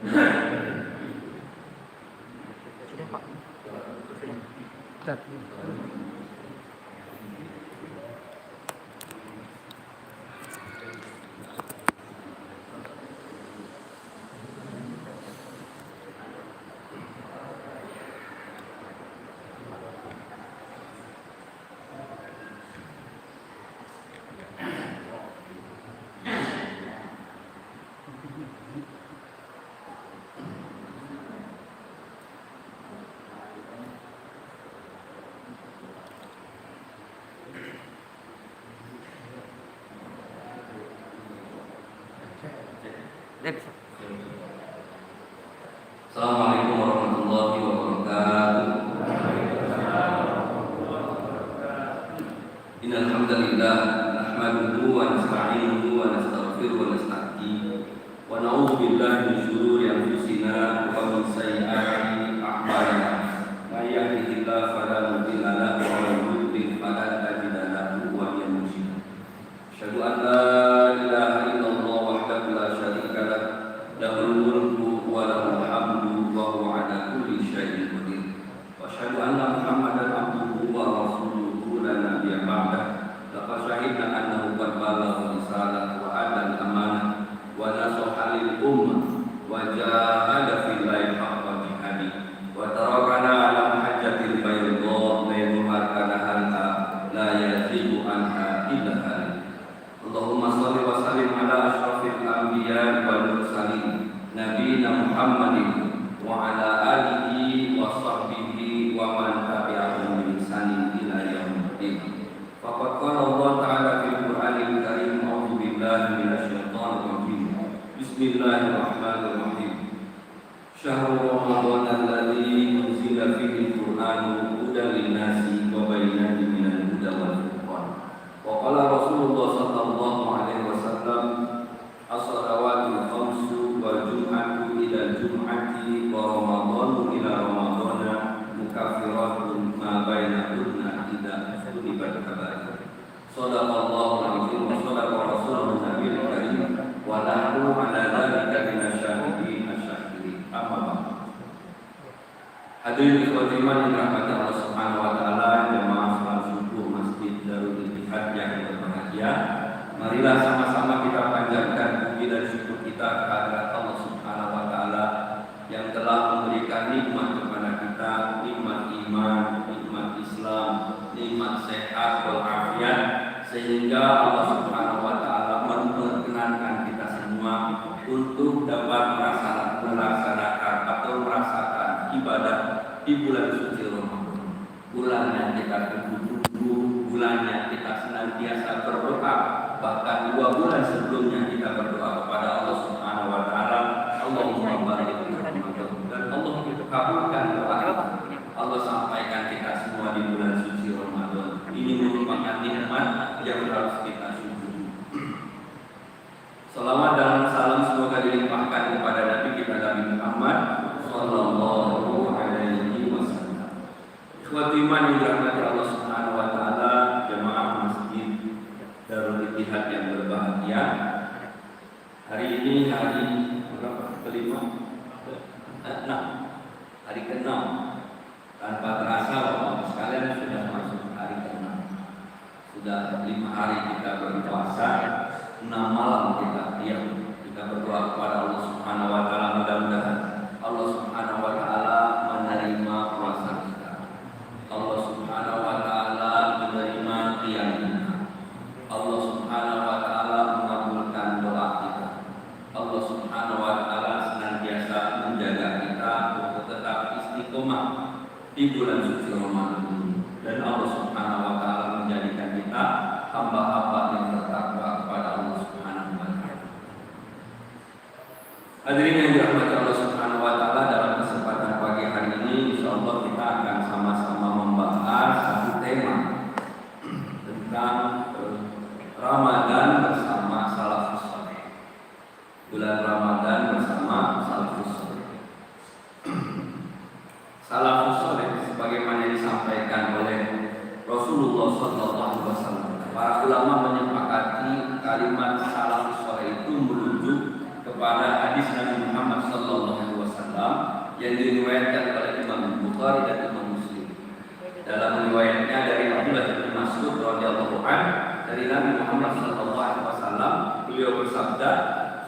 Sudah Pak. Sudah. Assalamualaikum warahmatullahi wabarakatuh. Innal hamdalillah nahmaduhu wa nasta'inuhu wa nastaghfiruhu wa nasta'in wa na'udzu billahi min shururi anfusina wa min sayyiati a'malina. May yahdihillahu fala mudilla lahu wa may yudlil fala hadiya lahu wa may yudlil. Asyhadu an la ilaha illallah wahdahu la syarika lah, lahul mulku wa lahul hamdu wa huwa ala kulli syai'in qadir. Wa asyhadu anna Muhammadan abduhu wa rasuluhu la nabiyya ba'dah. Laqad syahidna annahu qad balagha risalah wa adda al-amanah wa nasaha lil ummah wa jahada fillahi haqqa jihadi wa tarakana ala mahajjatil bayda layluha kanahariha la yazigu anha illa halik. Allahumma shalli wa sallim ala asyrafil anbiya wal mursalin nabiyina Muhammadin wa ala alihi wa sahbihi wa man tabi'ahum bi ihsanin ila yaumil Faqad qala Allah ta'ala fil Qur'anil Karim, a'udzu billahi minasy syaithanir rajim. Bismillahirrahmanirrahim. Syahrul Ramadan alladzi unzila fihi al-Qur'anu hudan lin-nasi wa bayyinatin minal huda wal furqan. Wa qala Rasulullah sallallahu alaihi wasallam, as-salawatul khamsu wal jum'atu ila jum'ati wa ramadhanu ila ramadhana mukaffiratun ma bainahunna idza sunibat kabair. Shadaqallahu al-azim wa shadaqa rasulun nabiyil karim wa nahnu ala dzalika minasyahidin asy-syakirin. Amma ba'd. Hadirin ikhwati iman yang dirahmati Allah Subhanahu wa taala, jemaah salat subuh Masjid Darul Ittihad yang berbahagia. Marilah sama-sama kita panjatkan puji dan syukur kita kehadirat Allah Subhanahu wa taala yang telah memberikan nikmat kepada kita, nikmat iman, nikmat Islam, nikmat sehat walafiat, sehingga Allah Subhanahu wa taala memperkenankan kita semua untuk dapat melaksanakan atau merasakan ibadah di bulan suci Ramadan. Bulan yang kita tunggu-tunggu, bulan yang kita senantiasa berdoa. Bahkan 2 bulan sebelumnya kita berdoa kepada Allah Subhanahu wa taala, Allahumma barik lana dan Allah itu kabulkan doa kita. Allah sampaikan kita semua di bulan suci Ramadan. Ini merupakan nikmat yang harus kita syukuri. Salawat dan salam semoga dilimpahkan kepada Nabi kita Nabi Muhammad sallallahu alaihi wasallam. Ikhwati iman yang dirahmati Allah Subhanahu wa taala, jemaah Masjid Darul Ittihad yang berbahagia. Hari ini hari berapa? Kelima? 6. Hari ke-6. Tanpa terasa Bapak sekalian sudah masuk hari ke-6. Sudah 5 hari kita berpuasa, 6 malam kita diam. Kita berdoa kepada Allah Subhanahu wa taala, mudah-mudahan Allah Subhanahu wa taala menerima puasa kita. Allah Subhanahu wa taala menerima qiyam kita. Allah Subhanahu wa taala mengabulkan doa kita. Allah Subhanahu wa taala senantiasa menjaga kita untuk tetap istiqomah di bulan suci Ramadan ini. Dan Allah Subhanahu wa taala menjadikan kita hamba-hamba yang bertakwa kepada Allah Subhanahu wa taala. Hadirin yang dirahmati Allah Subhanahu wa taala, dalam kesempatan pagi hari ini insyaallah kita akan sama-sama membahas satu tema tentang Ramadan bersama salafus saleh. Bulan Ramadan bersama salafus saleh. Salafus saleh sebagaimana disampaikan oleh Rasulullah sallallahu alaihi wasallam. Para ulama menyepakati kalimat salafus saleh itu merujuk kepada hadis Nabi Muhammad sallallahu diriwayatkan oleh Imam Bukhari dan Imam Muslim. Dalam riwayatnya dari Abdullah bin Mas'ud radhiyallahu anhu dari Nabi Muhammad sallallahu alaihi wasallam, beliau bersabda,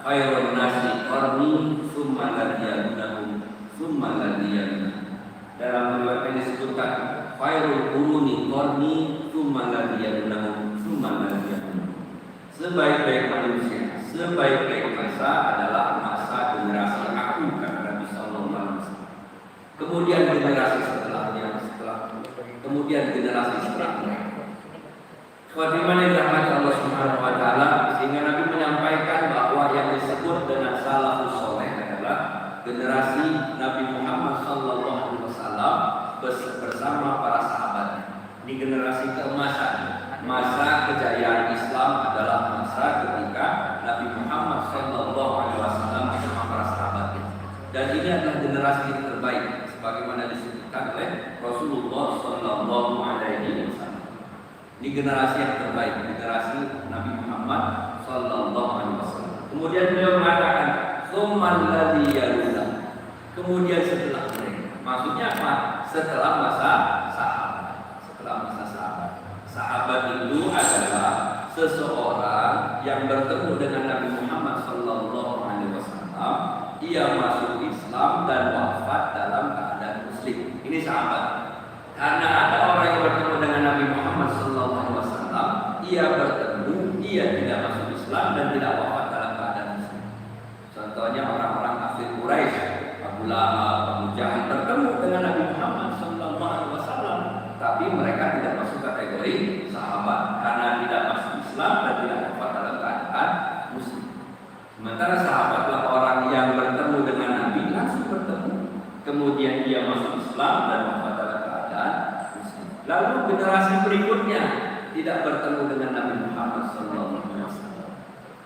"Khairun nasi qarni tsumma ladiyannahum tsumma ladiyannahum." Dalam riwayat ini disebutkan, "Khairul quruni qarni tsumma ladiyannahum tsumma ladiyannahum." Sebaik-baik manusia, sebaik-baik masa adalah masa generasi aku, kata Nabi sallallahu alaihi wasallam. Kemudian generasi setelahnya, kemudian generasi setelahnya. Khotbah yang dirahmati Allah Subhanahu wa taala, sehingga Nabi menyampaikan bahwa yang disebut dengan salafus saleh adalah generasi Nabi Muhammad sallallahu alaihi wasallam bersama para sahabatnya. Di generasi keemasan, masa kejayaan Islam adalah masa ketika Nabi Muhammad sallallahu alaihi wasallam bersama para sahabatnya. Dan ini adalah generasi yang terbaik sebagaimana disebutkan oleh Rasulullah sallallahu alaihi wasallam. Ini generasi yang terbaik, generasi Nabi Muhammad sallallahu alaihi wasallam. Kemudian beliau mengatakan, "Tsummal ladzi yaluna." Kemudian setelah mereka. Maksudnya apa? Setelah masa sahabat. Setelah masa sahabat. Sahabat itu adalah seseorang yang bertemu dengan Nabi Muhammad sallallahu alaihi wasallam, ia masuk Islam dan wafat dalam keadaan muslim. Ini sahabat. Karena ada orang yang bertemu dengan Nabi Muhammad SAW, ia bertemu, ia tidak masuk Islam dan tidak wafat dalam keadaan Muslim. Contohnya orang-orang kafir Quraisy, Abu Lahab, Abu Jahal bertemu dengan Nabi Muhammad SAW, tapi mereka tidak masuk kategori sahabat karena tidak masuk Islam dan tidak wafat dalam keadaan Muslim. Sementara sahabatlah orang yang bertemu dengan Nabi, langsung bertemu, kemudian ia masuk Islam dan wafat dalam keadaan Muslim. Lalu generasi berikutnya tidak bertemu dengan Nabi Muhammad SAW.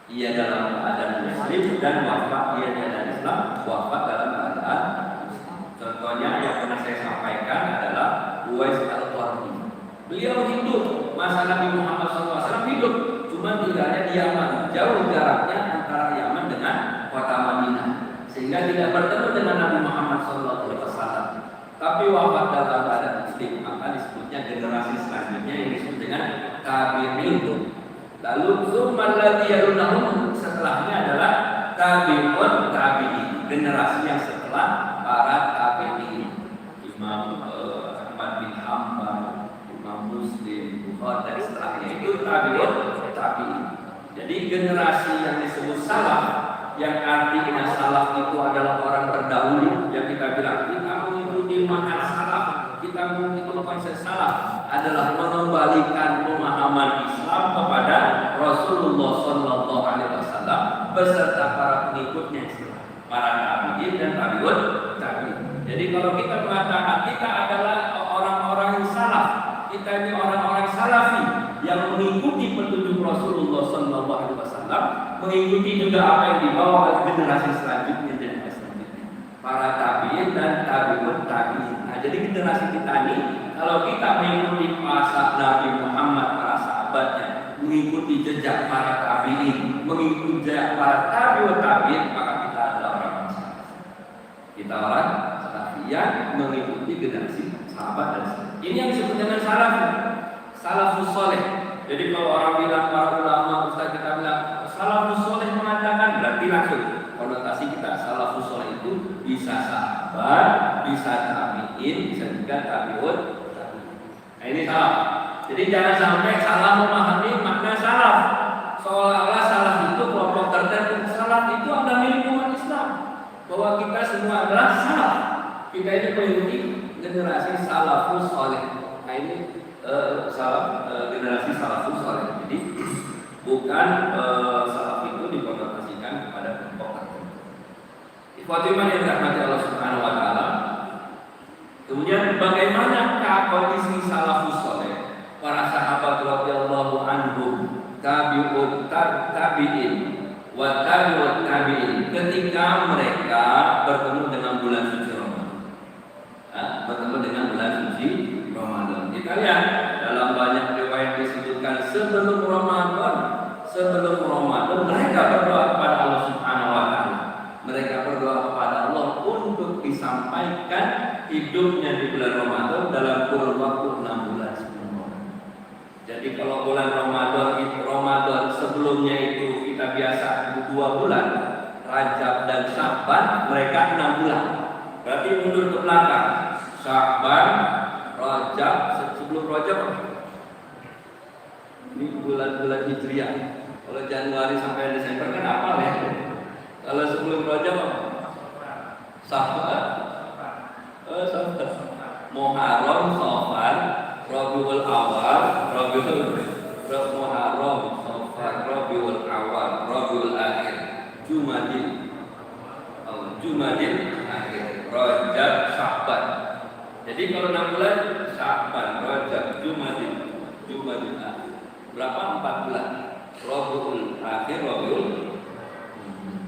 Ia dalam keadaan Muslim dan wafat, ia dalam Islam, wafat dalam keadaan Muslim. Contohnya yang pernah saya sampaikan adalah Uwais Al-Qarni. Beliau hidup masa Nabi Muhammad SAW hidup, cuma tinggalnya di Yaman, jauh jaraknya antara Yaman dengan kota Madinah, sehingga tidak bertemu dengan Nabi Muhammad SAW. Tapi wafat dalam keadaan Muslim, maka disebutnya generasi selanjutnya yang disebut dengan tabi'in. Lalu tsummal ladzi yalunahum, setelahnya adalah tabi'un tabi'in, generasi yang setelah para tabi'in. Imam Ahmad bin Hanbal, Imam Muslim, Bukhari dan setelahnya itu tabi'un tabi'in. Jadi generasi yang disebut salaf, yang artinya salaf itu adalah orang terdahulu, yang kita bilang kita mengikuti manhaj salaf, kita mengikuti konsep salaf adalah mengembalikan pemahaman Islam kepada Rasulullah sallallahu alaihi wasallam beserta para pengikutnya, para tabi'in dan tabi'un tabi'in. Jadi kalau kita mengatakan kita adalah orang-orang yang salaf, kita ini orang-orang salafi yang mengikuti petunjuk Rasulullah sallallahu alaihi wasallam, mengikuti juga apa yang dibawa oleh generasi selanjutnya dan selanjutnya, para tabi'in dan tabi'un tabi'in. Nah, jadi generasi kita ini kalau kita mengikuti masa Nabi Muhammad, para sahabatnya, mengikuti jejak para tabi'in, mengikuti jejak para tabi'un tabi'in, maka kita adalah orang salaf. Kita orang salafi yang mengikuti generasi sahabat dan sahabat. Ini yang disebut dengan salaf, salafus saleh. Jadi kalau orang bilang, para ulama, ustaz kita bilang salafus saleh mengatakan, berarti langsung konotasi kita salafus saleh itu bisa sahabat, bisa tabi'in, bisa juga tabi'un. Nah, ini salah. Jadi jangan sampai salah memahami makna salaf, seolah-olah salaf itu kelompok tertentu. Salaf itu adalah milik umat Islam, bahwa kita semua adalah salaf. Kita ini mengikuti generasi salafus saleh. Nah, ini salaf, generasi salafus saleh. Jadi bukan salaf itu dikonotasikan kepada kelompok tertentu. Ikhwatiman yang dirahmati Allah Subhanahu wa taala. Kemudian bagaimana kondisi salafus saleh, para sahabat radhiyallahu anhum, tabi'ut tabi'in wa tabi'ut tabi'in, ketika mereka bertemu dengan bulan suci Ramadan. Bertemu dengan bulan suci Ramadan. Kita lihat dalam banyak riwayat disebutkan sebelum Ramadan mereka berdoa kepada Allah Subhanahu wa taala. Mereka berdoa kepada Allah untuk disampaikan Jadi kalau bulan Ramadan sebelumnya itu kita biasa 2 bulan, Rajab dan Sya'ban mereka 6 bulan. Berarti mundur ke belakang. Sya'ban, Rajab, sebelum Rajab ini bulan-bulan Hijriah. Kalau Januari sampai Desember kan apa ya? Kalau sebelum Rajab Safar, Muharram, Safar, Rabiul Awal, Muharram, Safar, Rabiul Awal, Rabiul Akhir, Jumadil Akhir, Rajab, Sya'ban. Jadi kalau 6 bulan Sya'ban, Rajab, Jumadil Akhir. Berapa? 4 bulan. Rabiul Akhir,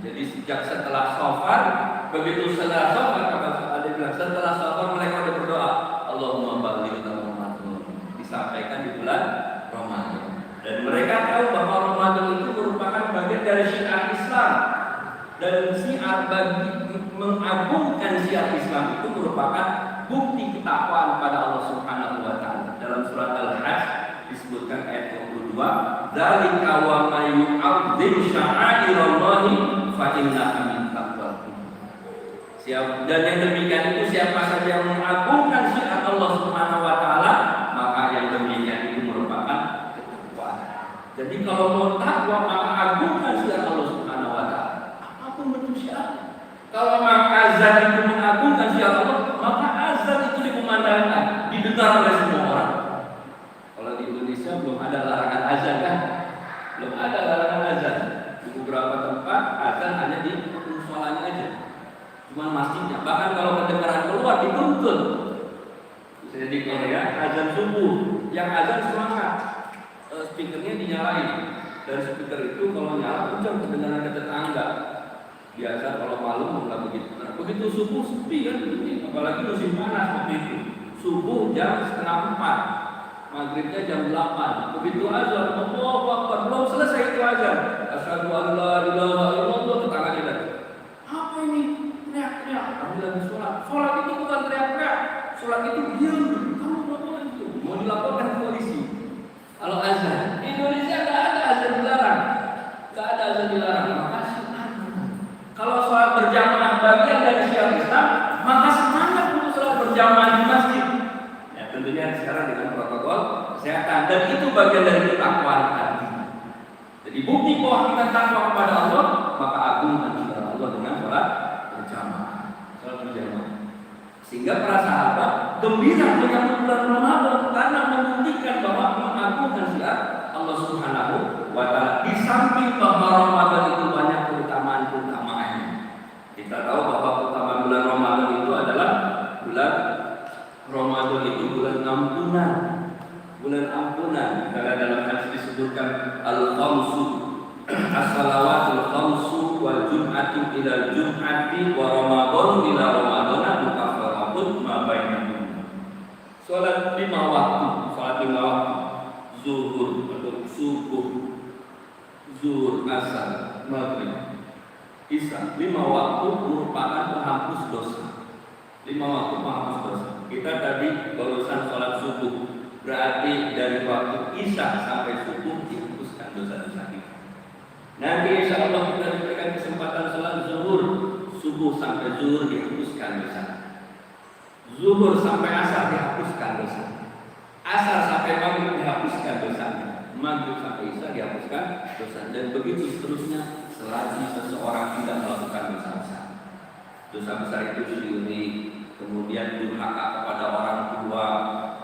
jadi sejak setelah Safar, begitu setelah Safar, ada bilang setelah Safar mereka ada berdoa, Allahumma baligh Ramadan. Disampaikan di bulan Ramadan. Dan mereka tahu bahwa Ramadan itu merupakan bagian dari syiar Islam. Dan syiar bagi mengagungkan syiar Islam itu merupakan bukti ketakwaan pada Allah Subhanahu wa taala. Dalam surat Al-Hajj disebutkan ayat 22, dzalika wa may yu'azzim sya'airallahi fa innaha min taqwal. Dan yang demikian itu siapa saja yang mengagungkan syiar Allah Subhanahu wa taala, maka yang demikian itu merupakan ketakwaan. Jadi kalau mau takwa maka agungkan syiar Allah Subhanahu wa taala. Apapun bentuk syiar. Kalau maka azan itu mengagungkan syiar Allah, maka azan itu dikumandangkan, didengar oleh semua orang. Kalau di Indonesia belum ada larangan azan kan? Belum ada larangan azan. Di beberapa tempat azan hanya di musholanya aja. Cuma masjidnya. Bahkan kalau kedengaran keluar dituntut. Misalnya di Korea azan subuh, yang azan semangat, speakernya dinyalain. Dan speaker itu kalau nyala kencang kedengaran ke tetangga. Biasa kalau malam nggak begitu. Nah, begitu subuh sepi kan? Apalagi musim panas seperti itu. Subuh jam 3:30. Maghribnya jam 8. Begitu azan, Allahu Akbar, belum selesai itu azan. Asyhadu an la ilaha illallah, tetangganya datang. Apa ini? Teriak-teriak. Kamu lagi sholat. Sholat itu bukan teriak-teriak. Sholat itu diam. Kamu ngapain itu? Mau dilaporkan ke polisi. Kalau azan, Indonesia nggak ada azan dilarang. Nggak ada azan dilarang. Maka syiar. Kalau sholat berjamaah bagian dari syiar Islam, maka semangat untuk sholat berjamaah di masjid. Tentunya sekarang dengan protokol kesehatan, dan itu bagian dari ketakwaan hati. Jadi bukti bahwa kita takwa kepada Allah, maka agungkan syiar Allah dengan sholat berjamaah. Sehingga para sahabat gembira menyambut bulan Ramadan karena membuktikan bahwa mengagungkan syiar Allah Subhanahu wa taala. Di samping bahwa Ramadan itu banyak keutamaan-keutamaannya. Kita tahu bahwa keutamaan bulan Ramadan itu adalah bulan Ramadan itu bulan ampunan. Bulan ampunan. Karena dalam hadis disebutkan al-khamsu as-salawatul khamsu wal jum'atu ila jum'ati wa ramadhan ila ramadhana mukaffaratun ma bainahum. Salat 5 waktu, zuhur atau subuh, zuhur, asar, maghrib, isya. 5 waktu merupakan penghapus dosa. 5 waktu penghapus dosa. Kita tadi barusan sholat subuh, berarti dari waktu isya sampai subuh dihapuskan dosa-dosa kita. Nanti insya Allah kita diberikan kesempatan sholat zuhur, subuh sampai zuhur dihapuskan dosa. Zuhur sampai asar dihapuskan dosa. Asar sampai maghrib dihapuskan dosa. Maghrib sampai isya dihapuskan dosa. Dan begitu seterusnya selagi seseorang tidak melakukan dosa besar. Dosa besar itu syirik, kemudian durhaka kepada orang tua,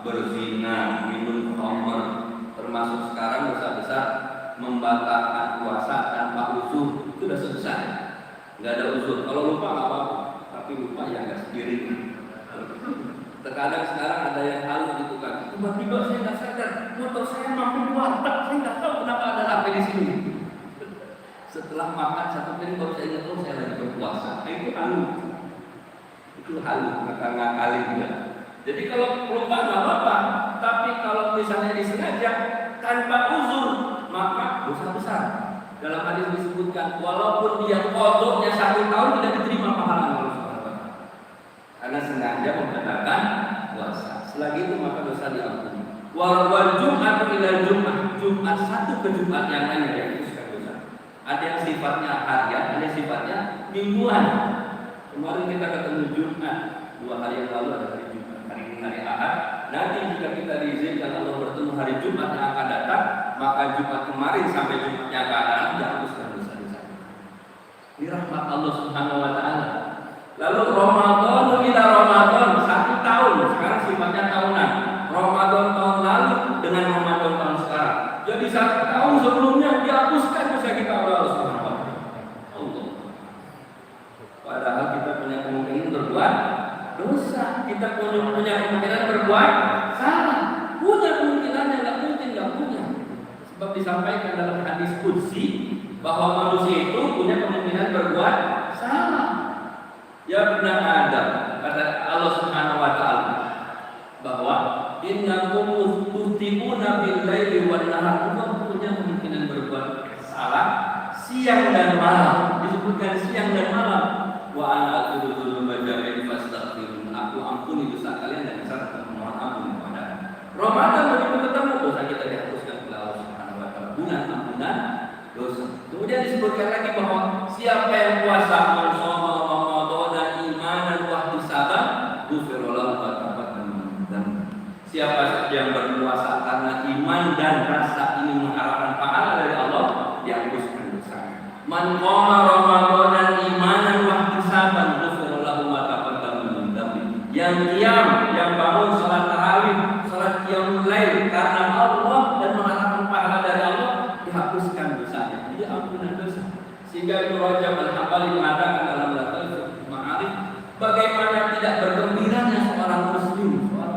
berzina, minum khamr, termasuk sekarang dosa besar membatalkan puasa tanpa uzur. Itu dosa besar. Nggak ada uzur. Kalau lupa nggak apa-apa, tapi lupa ya nggak sendiri. Terkadang sekarang ada yang halus gitu kan. Tiba-tiba saya nggak sadar, motor saya mampu warteg, saya nggak tahu kenapa ada HP di sini. Setelah makan 1 piring baru saya ingat, saya lagi berpuasa. Itu halus. Itu halus, maka ngakalin ya. Jadi kalau lupa nggak apa-apa, tapi kalau misalnya disengaja tanpa uzur, maka dosa besar. Dalam hadis disebutkan, walaupun dia kodoknya 1 tahun tidak diterima pahala Allah Subhanahu wa taala. Karena sengaja membatalkan puasa. Selagi itu maka dosa diampuni. Wal Jumat ila Jumat, Jumat satu ke Jumat yang lain dihapuskan dosa. Ada yang sifatnya harian, ada yang sifatnya mingguan. Kemarin kita ketemu Jumat, 2 hari yang lalu ada hari Jumat, hari ini hari Ahad. Nanti jika kita diizinkan Allah bertemu hari Jumat yang akan datang, maka Jumat kemarin sampai Jumat yang akan datang dihapuskan dosa-dosa. Ini rahmat Allah Subhanahu wa taala. Lalu Ramadan ila Ramadan, 1 tahun, sekarang sifatnya tahunan. Ramadan tahun lalu dengan Ramadan tahun sekarang. Jadi 1 tahun sebelumnya dihapuskan dosa kita oleh Allah Subhanahu wa taala. Allah. Padahal kita punya kemungkinan berbuat dosa, kita punya kemungkinan berbuat salah, punya kemungkinan yang nggak mungkin nggak punya. Sebab disampaikan dalam hadis qudsi bahwa manusia itu punya kemungkinan berbuat salah. Ya benar Adam, kata Allah Subhanahu wa taala bahwa innakum tuhtibuna bil laili wan nahar, punya kemungkinan berbuat salah siang dan malam. Disebutkan siang dan malam. Wa ana aqulu dzunuba jami'an fastaghfirun, aku ampuni dosa kalian dan saya mohon ampun kepada. Ramadan begitu ketemu dosa kita dihapuskan oleh Allah Subhanahu wa taala, bulan ampunan dosa. Kemudian disebutkan lagi bahwa siapa yang puasa bersama Ramadan imanan wa ihtisaban ghufira lahu ma taqaddama min dzambi. Siapa saja yang berpuasa karena iman dan rasa ingin mengharapkan pahala dari Allah, dihapuskan dosanya. Man qama Ramadan imanan wa ihtisaban ghufira lahu ma taqaddama min dzambi. Yang qiyam, yang bangun salat tarawih, salat qiyamul lail karena Allah dan mengharapkan pahala dari Allah, dihapuskan dosanya. Jadi ampunan dosa. Sehingga Ibnu Rajab Al-Hambali mengatakan dalam Lataiful Ma'arif, bagaimana tidak bergembiranya seorang muslim,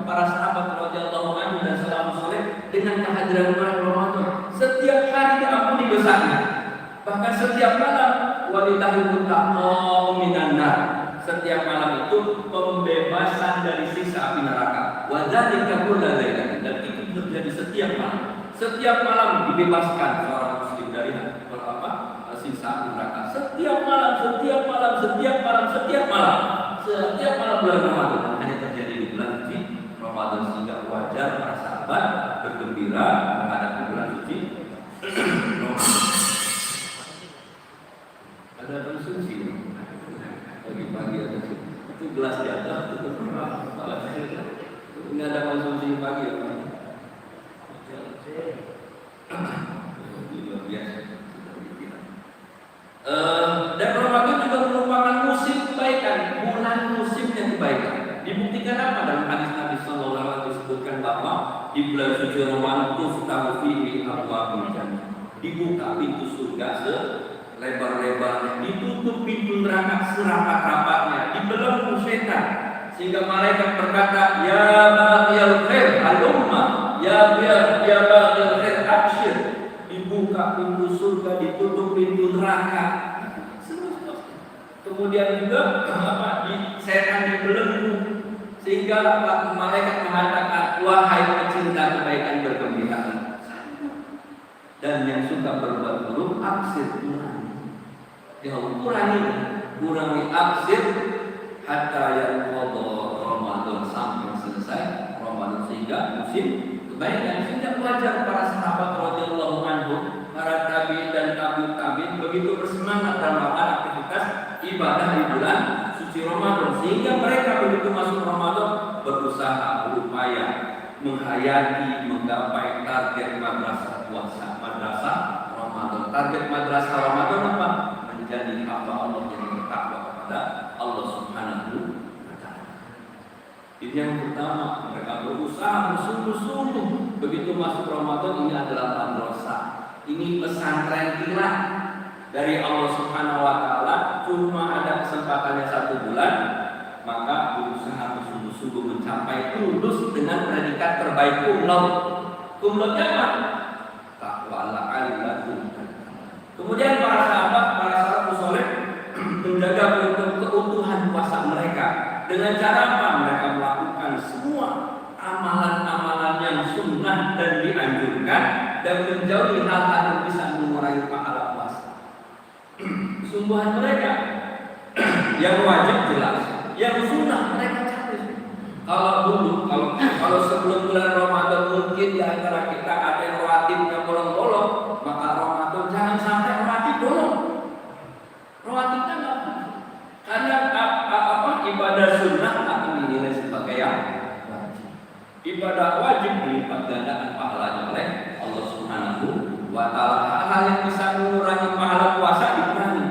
para sahabat radhiyallahu anhu dan salafus saleh dengan kehadiran bulan Ramadan. Setiap hari diampuni dosanya. Bahkan setiap malam walillahil muttaqin minan nar. Setiap malam itu pembebasan dari siksa api neraka. Wa dzalika kullu lailatin, dan itu terjadi setiap malam. Setiap malam dibebaskan seorang muslim dari siksa api neraka. Setiap malam, setiap malam, setiap malam, setiap malam. Setiap malam bulan Ramadan hanya terjadi di bulan suci Ramadan, sehingga wajar para sahabat bergembira menghadapi bulan suci Ramadan. Ada konsumsi pagi-pagi ada itu gelas di atas itu malah ini ada konsumsi pagi ya Pak. Luar biasa. Dan Ramadan juga merupakan musim kebaikan, bulan musimnya kebaikan. Dibuktikan apa dalam hadis Nabi sallallahu alaihi wasallam disebutkan bahwa di bulan suci Ramadan tuftahu fihi abwaabul jannah. Dibuka pintu surga selebar-lebarnya, ditutup pintu neraka serapat-rapatnya, dibelenggu setan sehingga malaikat berkata, ya baghiyal khair halumma, ya baghiyal khair abshir. Dibuka pintu surga, ditutup pintu neraka. Kemudian juga setan dibelenggu sehingga malaikat mengatakan, wahai pecinta kebaikan, bergembira. Dan yang suka berbuat buruk, absir, kurangi absir hatta yaqadha Ramadan, sampai selesai Ramadan, sehingga musim kebaikan. Sehingga wajar para sahabat radhiyallahu anhum, para tabi'in dan tabi'in begitu bersemangat dalam melakukan aktivitas ibadah di bulan suci Ramadan, sehingga mereka begitu masuk Ramadan berusaha, berupaya menghayati, menggapai target madrasah puasa, madrasah Ramadan. Target madrasah Ramadan apa? Menjadi hamba Allah yang bertakwa kepada Allah Subhanahu wa taala. Ini yang pertama, mereka berusaha bersungguh-sungguh. Begitu masuk Ramadan, ini adalah madrasah. Ini pesantren kilat dari Allah Subhanahu wa taala. Cuma ada kesempatannya 1 bulan, maka berusaha bersungguh-sungguh mencapai lulus dengan predikat terbaik kumlaut. Kumlautnya apa? Taqwa la'allakum. Kemudian para sahabat, para salafus saleh menjaga keutuhan puasa mereka dengan cara apa? Mereka melakukan semua amalan-amalan yang sunnah dan dianjurkan dan menjauhi hal-hal yang bisa mengurangi pahala puasa. Sungguhan mereka yang wajib jelas, yang sunnah mereka cari. Kalau dulu, kalau sebelum bulan Ramadan mungkin antara kita ada yang rawatibnya bolong-bolong, maka Ramadan jangan sampai rawatib bolong. Rawatibnya nggak bolong. Karena ibadah sunnah akan dinilai sebagai yang wajib. Ibadah wajib dilipat gandakan pahalanya oleh Allah Subhanahu wa Ta'ala. Hal-hal yang bisa mengurangi pahala puasa dikurangi.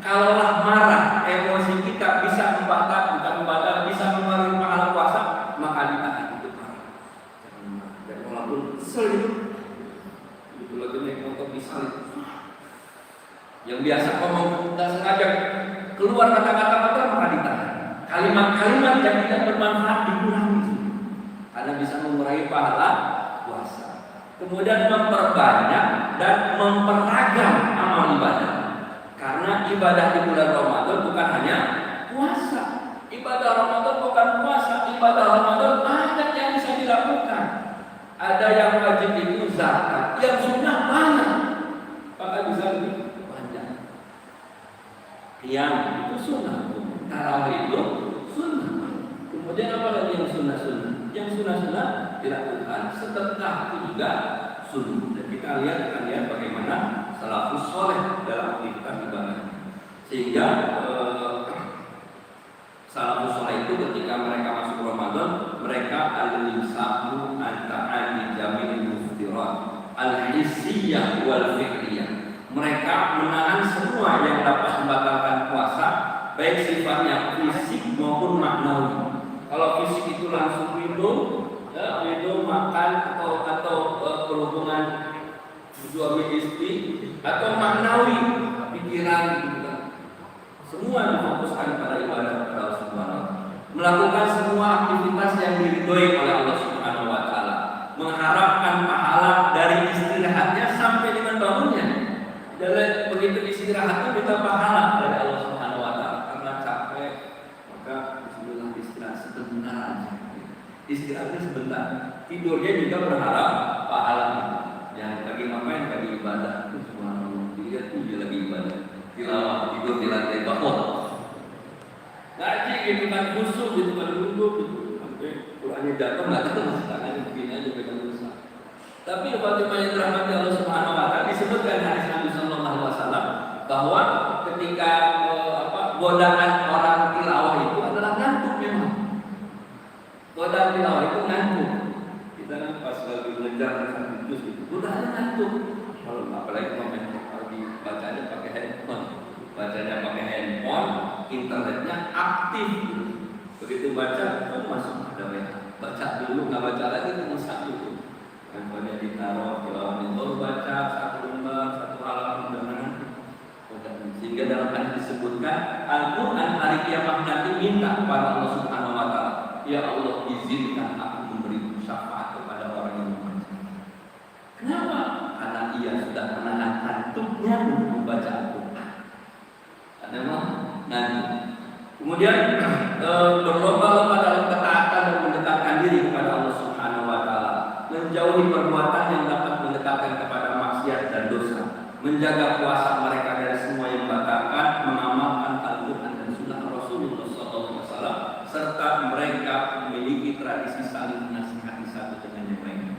Kalaulah marah, emosi kita bisa bisa mengurangi pahala puasa, maka ditahan itu marah. Dan walaupun kesel itu lagi naik motor disalib. Yang biasa ngomong tidak sengaja keluar kata-kata kotor maka ditahan. Kalimat-kalimat yang tidak bermanfaat dikurangi, karena bisa mengurangi pahala puasa. Kemudian memperbanyak dan memperagam amal ibadah. Karena ibadah di bulan Ramadan bukan hanya puasa. Ibadah Ramadan bukan puasa. Ibadah Ramadan banyak yang bisa dilakukan. Ada yang wajib itu zakat, yang sunnah banyak, maka bisa lebih banyak. Yang itu sunnah, tarawih itu sunnah. Kemudian apa lagi yang sunnah-sunnah? Yang sunnah-sunnah dilakukan sedekah itu juga sunnah. Dan kita akan lihat bagaimana salafus soleh dalam aktivitas ibadah. Sehingga salafus soleh itu ketika mereka masuk Ramadan, mereka al-insafu anta'ani jamil muftirat al-hissiyah wal fikriyah. Mereka menahan semua yang dapat membatalkan puasa, baik sifatnya fisik maupun maknawi. Kalau fisik itu langsung minum makan atau berhubungan suami istri, atau maknawi pikiran gitu. Semua difokuskan pada ibadah kepada Allah Subhanahu wa Ta'ala. Melakukan semua aktivitas yang diridhoi oleh Allah Subhanahu wa Ta'ala. Mengharapkan pahala dari istirahatnya sampai dengan bangunnya. Dan begitu istirahat itu kita pahala dari Allah Subhanahu wa Ta'ala. Karena capek, maka bismillah istirahat sebentar aja. Istirahatnya sebentar. Tidurnya juga berharap pahala. Yang lagi ngapain? Lagi ibadah. Subhanallah. Dia lagi ibadah. Tilawah, tidur di lantai bawah. Ngaji gitu kan, khusyuk gitu kan, duduk gitu. Sampai Qurannya jatuh, nggak tahu tangannya begini aja pegang rusak. Tapi Fatimah yang dirahmati Allah Subhanahu wa Ta'ala, disebutkan hadis Nabi sallallahu alaihi wasallam bahwa ketika godaan orang tilawah itu adalah ngantuk memang. Godaan tilawah itu ngantuk. Kita kan pas lagi belajar satu juz gitu, godaannya ngantuk. Kalau apalagi kalau dibacanya pakai handphone, internetnya aktif. Begitu baca, masuk ada WA. Baca dulu, nggak baca lagi itu satu itu. Handphonenya ditaruh, tilawahnya baru baca satu lembar, satu halaman dengan. Sehingga dalam hadis disebutkan Al-Quran hari kiamat nanti minta kepada Allah Subhanahu wa Ta'ala, ya Allah izinkan aku memberi syafaat kepada orang yang membaca. Kenapa? Karena ia sudah menahan kantuknya untuk membaca Al-Quran. Ada nanti. Kemudian berlomba-lomba dalam ketaatan dan mendekatkan diri kepada Allah Subhanahu wa Ta'ala, menjauhi perbuatan yang dapat mendekatkan kepada maksiat dan dosa, menjaga puasa mereka dari semua yang membatalkan, mengamalkan Al-Quran dan Sunnah Rasulullah SAW, serta mereka memiliki tradisi saling menasihati satu dengan yang lain.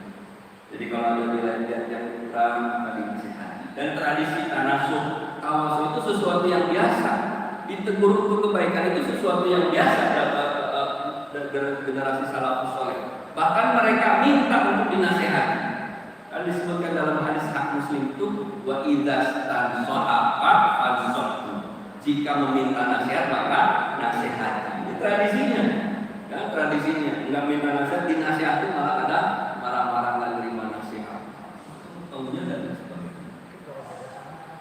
Jadi kalau ada wilayah yang kurang tadi dinasihati. Dan tradisi tanasuh, tawasul itu sesuatu yang biasa. Ditegur untuk kebaikan itu sesuatu yang biasa dalam generasi salafus saleh. Bahkan mereka minta untuk dinasihati. Kan disebutkan dalam hadis hak Muslim itu wa idza tansaha fa'ansahu. Jika meminta nasihat maka nasihati. Itu tradisinya. Kan tradisinya, enggak minta nasihat dinasihati malah ada marah-marah enggak terima nasihat. Tahunya dan sebagainya.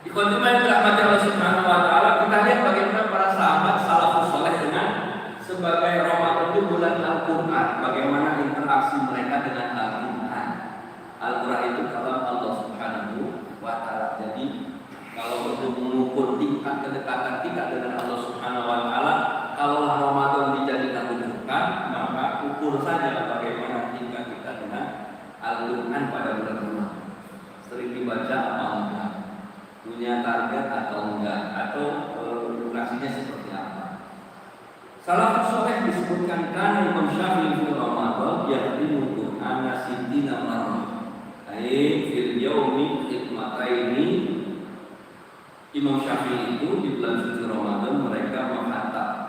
Di konteman yang dirahmati Allah Subhanahu wa Ta'ala, kita lihat bagaimana para sahabat salafus saleh dengan sebagai Ramadan itu bulan Al-Quran, bagaimana interaksi mereka dengan Al-Quran. Al-Quran itu kalam Allah Subhanahu wa Ta'ala. Jadi kalau untuk mengukur tingkat kedekatan kita dengan Allah Subhanahu wa Ta'ala, kalau Ramadan dijadikan rujukan, maka ukur saja bagaimana tingkat kita dengan Al-Quran pada bulan Ramadan. Sering dibaca apa enggak? Punya target atau enggak? Atau durasinya seperti apa? Salafus saleh disebutkan karena Imam Syafi'i di Ramadan yaqdimu Qur'ana sittina marrah. Ai fil yaumi khidmataini. Imam Syafi'i itu di bulan suci Ramadan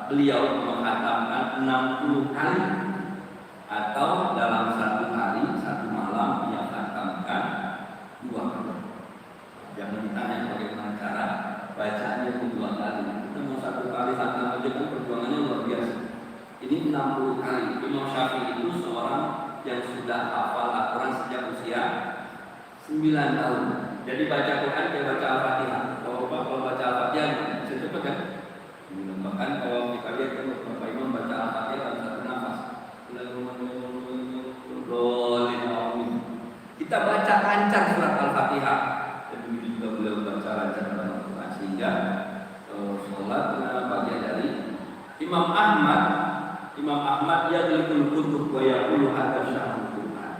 beliau menghatamkan 60 kali, atau dalam satu hari satu malam dia khatamkan 2 kali. Jangan ditanya bagaimana cara bacanya itu 2 kali. Kita mau 1 kali khatam aja kan perjuangannya luar biasa. Ini 60 kali. Imam Syafi'i itu seorang yang sudah hafal Al-Quran sejak usia 9 tahun. Jadi baca Quran kayak baca Al-Fatihah. Kalau baca Al-Fatihah bisa cepat kan? Bahkan kalau kita lihat kan Bapak Imam baca Al-Fatihah dalam satu nafas. Kita baca lancar surat Al-Fatihah. Dan begitu juga beliau baca lancar dalam Al-Quran, sehingga sholatnya bagian dari Imam Ahmad. Imam Ahmad yadlikul kutub wa yaqulu hadza syahrul Quran.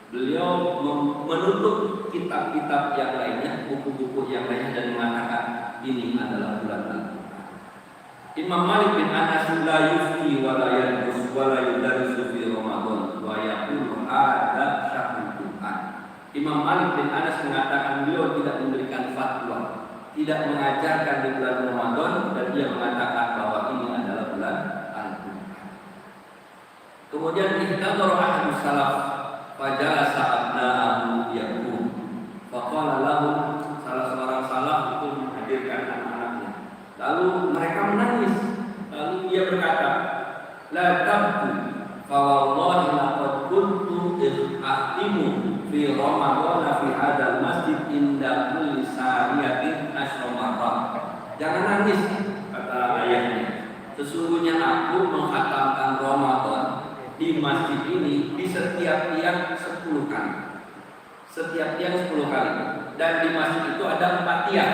Beliau menutup kitab-kitab yang lainnya, buku-buku yang lainnya, dan mengatakan ini adalah bulan Al-Quran. Imam Malik bin Anas la yufti wa la yadrus wa la yudarrisu fi Ramadan wa yaqulu hadza syahrul Quran. Imam Malik bin Anas mengatakan beliau tidak memberikan fatwa, tidak mengajarkan di bulan Ramadan, dan dia mengatakan bahwa ini adalah bulan Al-Quran. Kemudian ihtadara ahadus salaf fajalasa abna'ahu yaqum. Faqala lahu, salah seorang salaf itu menghadirkan anak-anaknya. Lalu mereka menangis. Lalu dia berkata, la tabku fa wallahi laqad kuntu ahtimu fi Ramadan fi hadzal masjid inda kulli sariyatin asromarah. Jangan nangis, kata ayahnya. Sesungguhnya aku menghatamkan Ramadan di masjid ini di setiap tiang 10 kali. Setiap tiang 10 kali. Dan di masjid itu ada 4 tiang.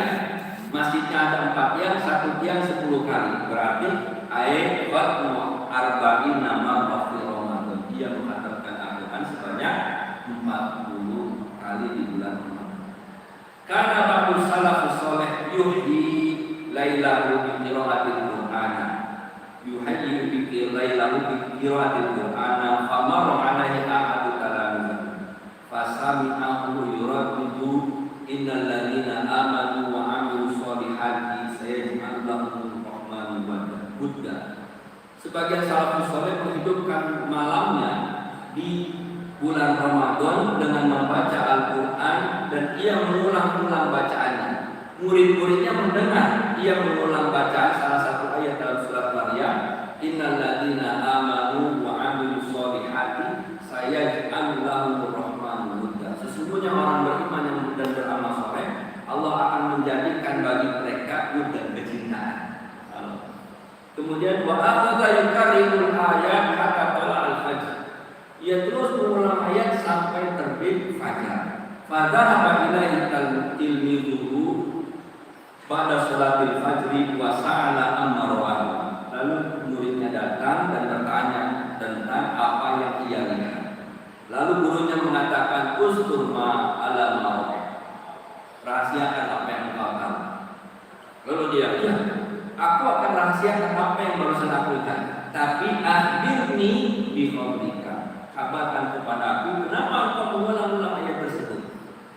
Masjidnya ada 4 tiang, 1 tiang 10 kali. Berarti ayat fatmu arba'in nama fi Ramadan. Dia menghatamkan Al-Quran sebanyak 40 kali di bulan Ramadan. Karena ba'du salafus saleh yuhyi lailahu bi qiraatil Qur'an. Yuhayyi bi lailahu bi qiraatil Qur'an fa marra 'alaihi ahadu talamizah fasami'ahu yuraddidu innal ladzina amanu wa 'amilus sholihati sayaj'alu lahumur rahmanu wadda. Sebagian salafus saleh menghidupkan malamnya di bulan Ramadan dengan membaca Al-Quran, dan ia mengulang-ulang bacaannya. Murid-muridnya mendengar ia mengulang bacaan salah satu ayat dalam surat Maryam, innal ladzina amanu wa 'amilus sholihati sayaj'alu lahumur rahmanu wadda. Sesungguhnya orang beriman yang dan beramal saleh, Allah akan menjadikan bagi mereka dan kecintaan. Kemudian wa akhadha yukarrimul ayat hatta tala al-fajr. Ia terus mengulang ayat sampai terbit fajar. Fadhahaba ilaihi tilmizuhu pada salatil fajri wa sa'ala amrahu. Lalu muridnya datang dan bertanya tentang apa yang ia lihat. Lalu gurunya mengatakan ustur ma ala ma, rahasiakan apa yang engkau tahu. Lalu dia, ya, aku akan rahasiakan apa yang barusan aku lihat. Tapi akhirni bi qaulika, kabarkan kepada aku kenapa engkau mengulang-ulang ayat tersebut.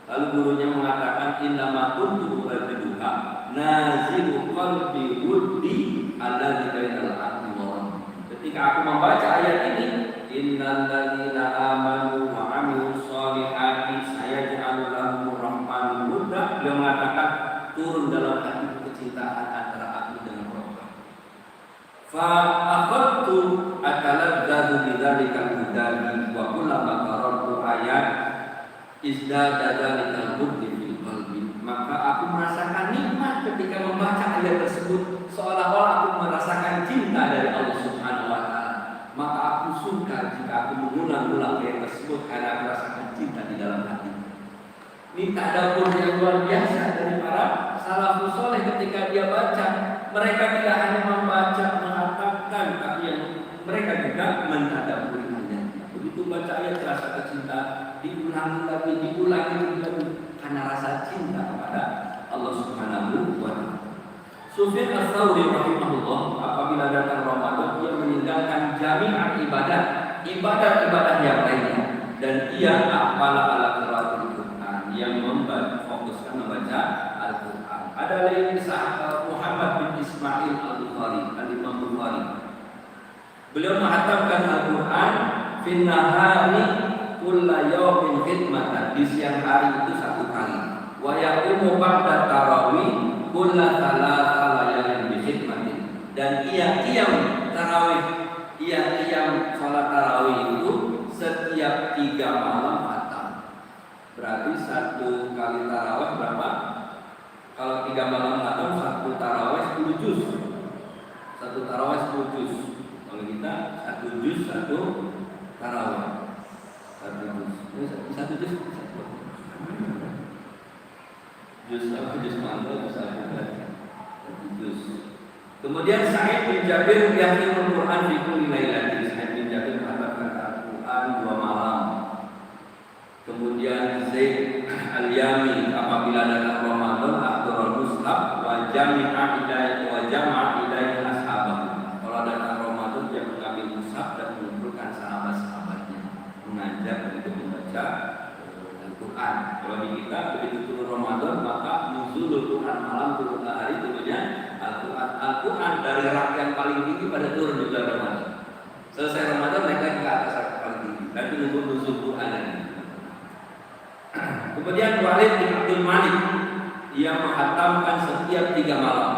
Lalu gurunya mengatakan innama kuntu uraddiduha nazilu qalbi wuddi alladzi bainal abdi wa rabbi. Ketika aku membaca ayat ini, innal ladzina amanu wa 'amilus sholihati sayaj'alu lahumur rahmanu wadda, beliau mengatakan turun dalam hati kecintaan antara aku dengan Allah. Fa akhadtu ataladzadu bidzalika mudani wa kullama qara'tu ayat izdada dzalikal hubbi fil qalbi. Maka aku merasakan nikmat ketika membaca ayat tersebut, seolah-olah aku merasakan cinta dari Allah Subhanahu wa taala. Maka aku suka jika aku mengulang-ulang ayat tersebut karena aku rasakan cinta di dalam hati. Ini tadabbur yang luar biasa dari para salafus saleh ketika dia baca. Mereka tidak hanya membaca, menghafalkan, tapi yang mereka juga mentadabburi ayatnya. Begitu baca ayat rasa kecintaan, diulangi lagi karena rasa cinta kepada Allah Subhanahu wa taala. Sufyan Ats-Tsauri rahimahullah apabila datang Ramadan dia meninggalkan jami'ah ibadah yang lainnya. dan ia aqbala ala qiraatil Quran, yang fokuskan membaca Al-Quran. Ada lagi Muhammad bin Ismail Al-Bukhari, Al-Imam Bukhari. Beliau menghatamkan Al-Quran fin nahari kulla yawmin khidmatan, di siang hari itu 1 kali. Wa yaqumu ba'da tarawih kulla thalatha layalin bi khidmatin, dan ia qiyam tarawih, ia qiyam salat tarawih itu setiap 3 malam khatam. Berarti 1 kali tarawih berapa? Kalau 3 malam khatam, 1 tarawih 10 juz. 1 tarawih 10 juz. Kalau kita 1 juz 1 tarawih. 1 juz. Ini 1 juz. Juz apa? Juz mantul bisa juga. 1 juz. Kemudian Sa'id bin Jabir yakhtimul Quran fi kulli lailatin. Sa'id bin Jabir mengatakan Al-Quran 2 malam. Kemudian Zaid Al-Yami apabila datang Ramadan akhirul mushaf wa jami'a ilaihi ashabah. Kalau datang Ramadan dia mengambil mushaf dan mengumpulkan sahabat-sahabatnya, mengajak untuk membaca Al-Quran. Kalau di kita begitu turun Ramadan maka nuzulul Quran malam, turun hari turunnya Al-Quran. Al-Quran dari rak yang paling tinggi pada turun di bulan Ramadan. Selesai Ramadan naik lagi ke atas rak paling tinggi. Nanti nunggu nuzul Quran lagi. Kemudian Walid bin Abdul Malik, ia menghatamkan setiap 3 malam,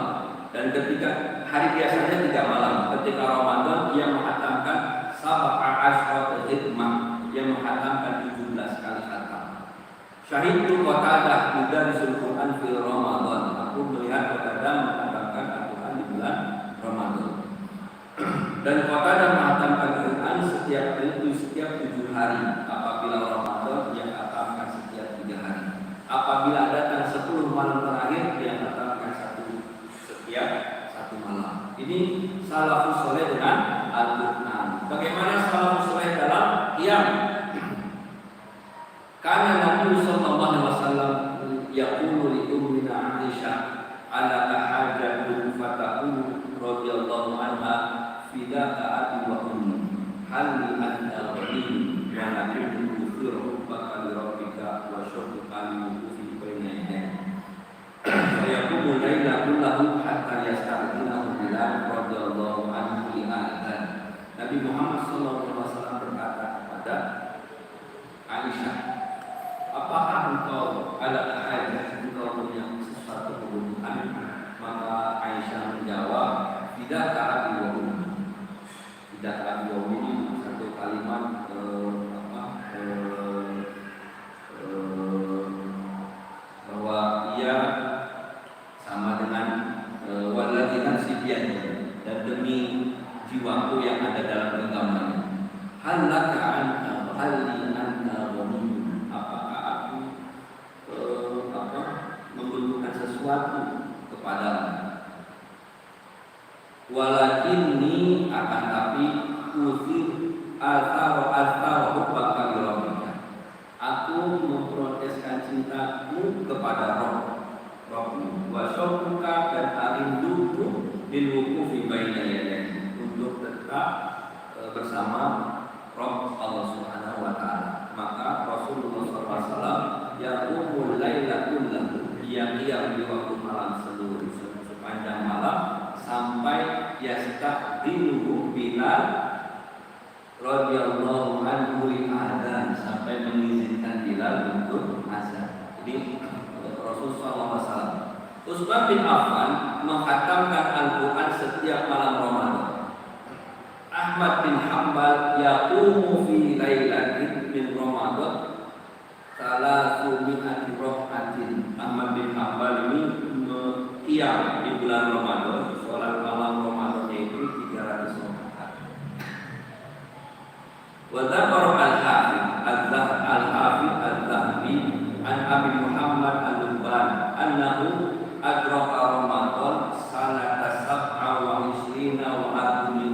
dan ketika hari biasanya 3 malam, ketika Ramadan ia menghatamkan sab'a asyrat khidmah, ia menghatamkan 17 kali khatam. Syahidtu Qatadah yudarisul Quran fil Ramadan, aku melihat Qatadah menghatamkan Al-Quran di bulan Ramadan. Dan Qatadah menghatamkan Quran setiap 7 hari. Apabila Ramadan dia khatamkan setiap 3 hari. Apabila datang 10 malam terakhir dia khatamkan setiap 1 malam. Ini salafus saleh dengan Al-Quran. Bagaimana salafus saleh dalam qiyam? Karena Nabi sallallahu alaihi wasallam yaqulu li ummina Aisyah ala tahajjatu fataqulu radhiyallahu anha fidaka abi wa ummi hal li anta ghanim wa nakuntu fi rabbika li rabbika wa syukuka li wuqufi baina yadayhi fa yaqumu laila kullahu hatta yasta'dinahu bilal radhiyallahu anhu li adzan. Nabi Muhammad sallallahu alaihi wasallam berkata kepada Aisyah, apakah engkau ada hajat, engkau punya sesuatu kebutuhan? Maka Aisyah menjawab, fidaka abi wa ummi. Fidaka abi wa ummi ini satu kalimat bahwa ia sama dengan waladzi nafsi biyadihi, dan demi jiwaku yang ada dalam genggamannya. Hal laka anta hal li anta ghaniyun, apakah aku membutuhkan sesuatu kepadamu? Walakinni, akan tapi usir athar hubbaka li rabbika, aku memproteskan cintamu kepada Rabbmu, wa syauquka, dan rinduku lil wuqufi baina yadayhi, untuk tetap bersama Rabb Allah Subhanahu wa taala. Maka Rasulullah SAW yaqumul laila kullahu, dia qiyam di waktu malam seluruh sepanjang malam, sampai yastaqdimuhu Bilal radhiyallahu anhu li adzan, sampai mengizinkan Bilal untuk azan. Jadi Rasulullah SAW. Utsman bin Affan menghatamkan Al-Quran setiap malam Ramadan. Ahmad bin Hanbal yaqumu fi lailatin min Ramadan salasu mi'ati rak'atin. Ahmad bin Hanbal ini qiyam di bulan Ramadan, salat malam Ramadan itu 300 rakaat. Wa dzakara al-Hafiz az-Zahabi an Abi Muhammad al-Lubban annahu adraka Ramadan sanata sab'a wa isrina wa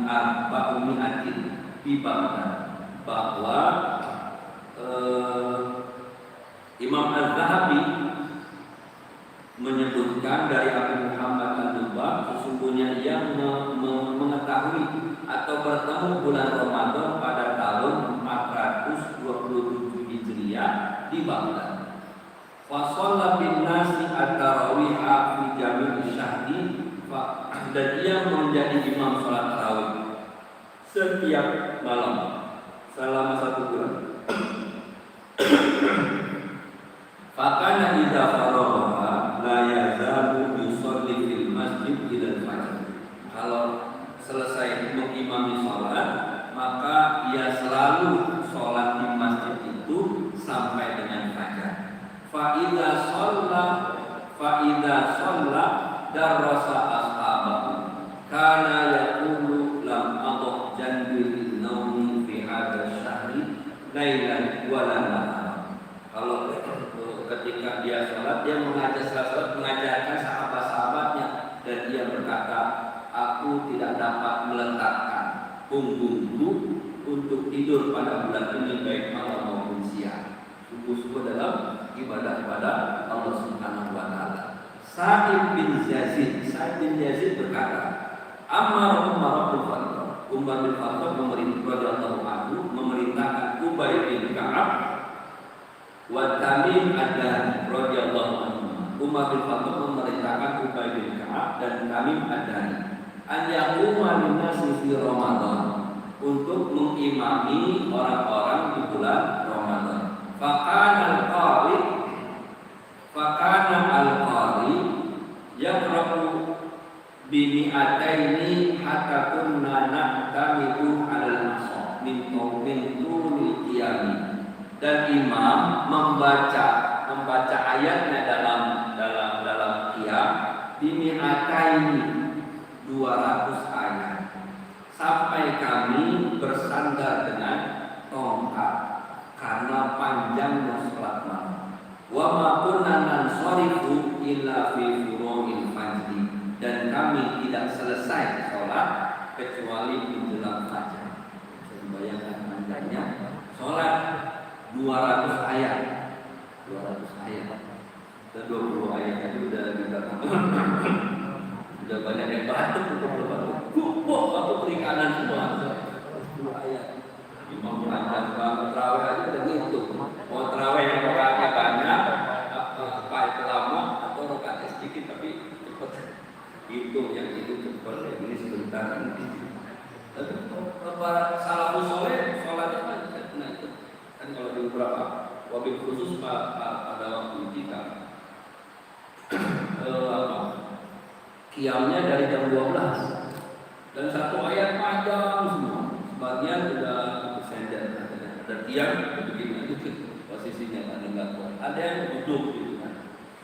arba'umi'atin bi Baghdad, bahwa Imam Az-Zahabi menyebutkan dari Abu Muhammad al-Lubban, sesungguhnya ia mengetahui atau bertemu bulan Ramadan pada tahun 427 Shalla bin nasi at-tarawih fi jami'i syahri, dan ia menjadi imam salat tarawih setiap malam selama 1 bulan. Fakana idza faragha la yazalu yusalli fil masjid ila al-fajr. Kalau selesai mengimami salat, maka ia selalu salat di masjid itu sampai dengan fajar. Fa idza shalla darasa ashabahu kana yaqulu lam adh janbil naumi fi hadha syahri lailan wa la nahar. Kalau ketika dia sholat, dia mengajarkan sahabat-sahabatnya, dan dia berkata, aku tidak dapat meletakkan punggungku untuk tidur pada bulan ini baik malam maupun siang. Sungguh-sungguh dalam ibadah kepada Allah Subhanahu wa taala. Sa'id bin Yazid berkata, Umar bin Khattab memerintahkan Ubay bin Ka'ab wa Tamim ad-Dari radhiyallahu anhu. Umar bin Khattab memerintahkan Ubay bin Ka'ab dan Tamim ad-Dari an yaquma lin-nasi fi Ramadan, untuk mengimami orang-orang di bulan Ramadan. Fakana al-qari yaqra'u bimi'ataini hatta kunna na'tamidu 'alal masa min tulil qiyami. Dan imam membaca ayatnya dalam qiyam bimi'ataini 200 ayat sampai kami bersandar dengan tongkat karena panjangnya sholat malam. Wa ma kunna nansarifu illa fi furu'il fajr, dan kami tidak selesai sholat kecuali menjelang fajar. Bayangkan panjangnya sholat 200 ayat. 200 ayat. Dan 20 ayat tadi udah dikatakan. Sudah banyak yang batuk untuk berbatuk. Kumpul atau perikanan semua. 2 ayat. Imam panjang banget, terawih aja udah gitu. Mau terawih yang rakaatnya banyak, apa itu lama, atau rakaatnya sedikit tapi cepat. Itu yang itu cepat, yang ini sebentar. Tapi para salafus soleh, sholatnya kan itu kan kalau di beberapa wabil khusus pada waktu kita qiyamnya dari jam 12 dan 1 ayat panjang semua. Sebagian sudah bersender, ada tiang begini aja posisinya, ada nggak kuat. Ada yang duduk gitu kan.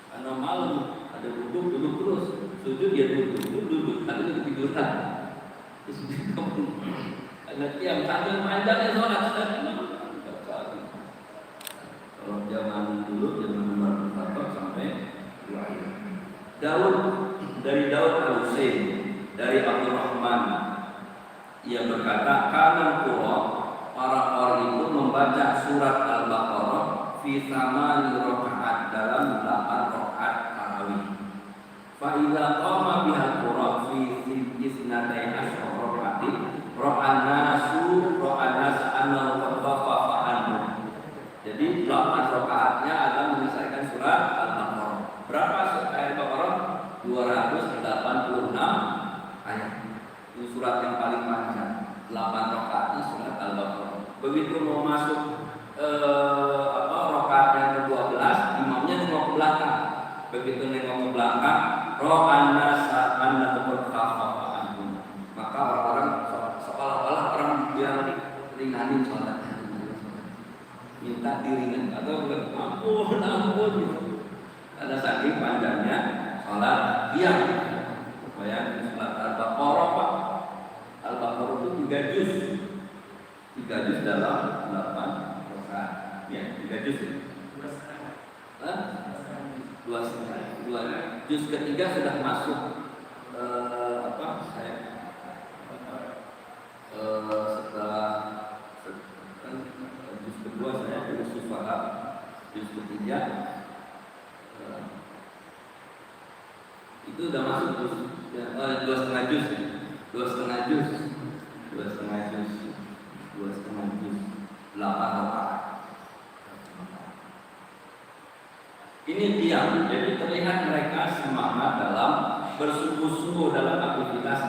Karena malam ada duduk terus, sujud dia duduk, ada yang ketiduran. Terus ada tiang sambil panjangnya sholat kalau zaman dulu zaman Umar bin Khattab sampai 2 ayat. Dari Daud al-Husain dari Abdurrahman, ia berkata, kanan qura, para orang itu membaca surat Al-Baqarah fi thamani rakaat, dalam 8 rakaat tarawih. Fa idza qama biha qura fi isnatai asyara rakaatin ra'an nasu annahu qad wafaqa anhu. Jadi 8 rakaatnya akan menyelesaikan surat Al-Baqarah. Berapa ayat Al-Baqarah? 286 ayat. Itu surat yang paling panjang. 8 rakaatnya surat Al-Baqarah. Begitu mau masuk rakaat yang ke-12, imamnya nengok ke belakang. Begitu nengok ke belakang, ro'anna sa'anna berkhafafa. Maka orang-orang seolah-olah orang bilang ringanin sholatnya, minta diringan atau ampun ada saking panjangnya sholat diam. Bayangkan sholat Al-Baqarah, Pak. Al-Baqarah itu 3 juz. 3 juz dalam 8 rakaat. Ya, 3 juz. 2 juz ketiga sudah masuk setelah juz kedua saya dari Sufara, juz ketiga itu udah masuk juz 2,5 juz, 2,5 juz, 8 rakaat. Ini diam, jadi terlihat mereka semangat dalam bersungguh-sungguh dalam aktivitas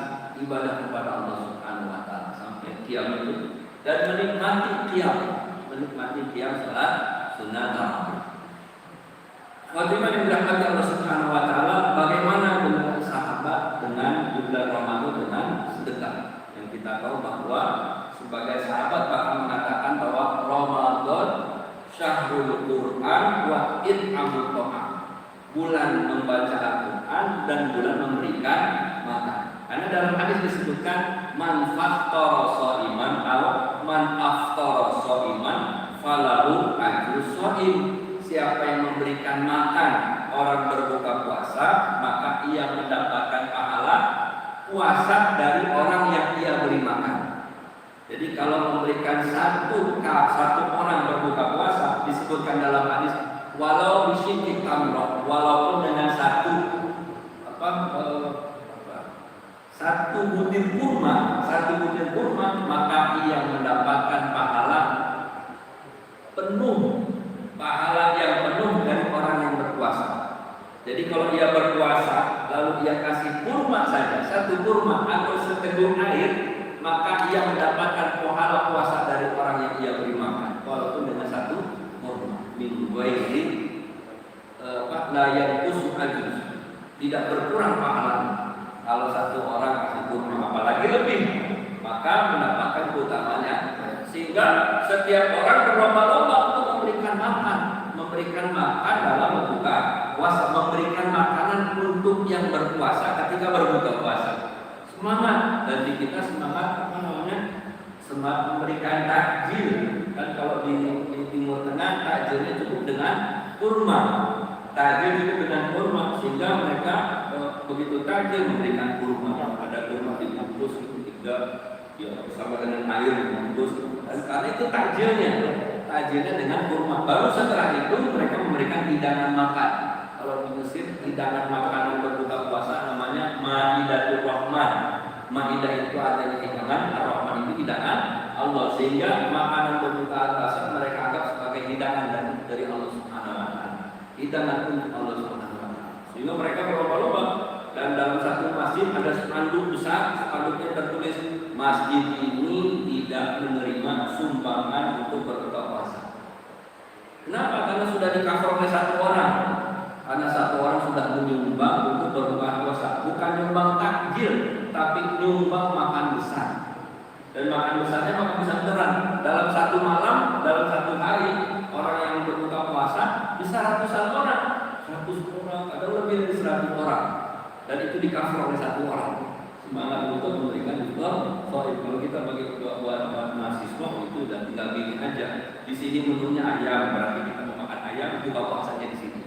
ibadah kepada Allah Subhanahu wa taala sampai diam itu dan menikmati diam salat sunat tarawih. Bagaimana yang dirahmati Allah Subhanahu wa taala, bagaimana dengan sahabat dengan bulan Ramadan dengan sedekah. Yang kita tahu bahwa sebagai sahabat bahkan mengatakan bahwa Ramadan syahrul Quran wa it'amut ta'am. Bulan membaca Al-Quran dan bulan memberikan makan. Karena dalam hadis disebutkan man fattara shaiman atau man aftara shaiman falahu ajrus shaim. Siapa yang memberikan makan orang berbuka puasa, maka ia mendapatkan pahala puasa dari orang yang ia beri makan. Jadi kalau memberikan satu orang berbuka puasa, disebutkan dalam hadis walau bisyikik tamroh, walaupun dengan satu butir kurma, maka ia mendapatkan pahala yang penuh dari orang yang berpuasa. Jadi kalau ia berpuasa lalu ia kasih kurma saja, satu kurma atau seteguk air, maka ia mendapatkan pahala puasa dari orang yang ia beri makan, walaupun dengan satu kurma. Min ghairi la yanqus ajrus, tidak berkurang pahalanya. Kalau satu orang kasih kurma apalagi lebih, maka mendapatkan keutamanya. Sehingga setiap orang berlomba-lomba untuk memberikan makan dalam berbuka puasa, memberikan makanan untuk yang berpuasa ketika berbuka puasa. Semangat, dan di kita semangat semangat memberikan takjil. Dan kalau di Timur Tengah takjilnya cukup dengan kurma. Sehingga mereka begitu takjil memberikan kurma. Ada kurma dibungkus tiga bersama dengan air dibungkus. Dan karena itu takjilnya dengan kurma. Baru setelah itu mereka memberikan hidangan makan. Kalau di Mesir hidangan makanan berbuka puasa namanya Maidatul Rahman. Maidah itu artinya hidangan, Ar-Rahman itu hidangan Allah. Sehingga makanan berbuka puasa mereka anggap sebagai hidangan dari Allah Subhanahu wa taala. Hidangan untuk Allah Subhanahu wa taala. Sehingga mereka berlomba-lomba. Dan dalam satu masjid ada spanduk besar, spanduknya tertulis masjid ini tidak menerima sumbangan untuk berbuka puasa. Kenapa? Karena sudah di-cover oleh satu orang. Karena satu orang sudah menyumbang untuk berbuka puasa, bukan nyumbang takjil, tapi nyumbang makan besar. Dan makan besarnya makan besar beneran. Dalam satu malam, dalam satu hari, orang yang berbuka puasa bisa ratusan orang, 100 orang, ada lebih dari 100 orang. Dan itu di-cover oleh satu orang. Semangat untuk memberikan iftar. Kalau kita bagi buat mahasiswa itu dan tinggal bikin aja. Di sini menunya ayam, berarti kita mau makan ayam, buka puasanya di sini.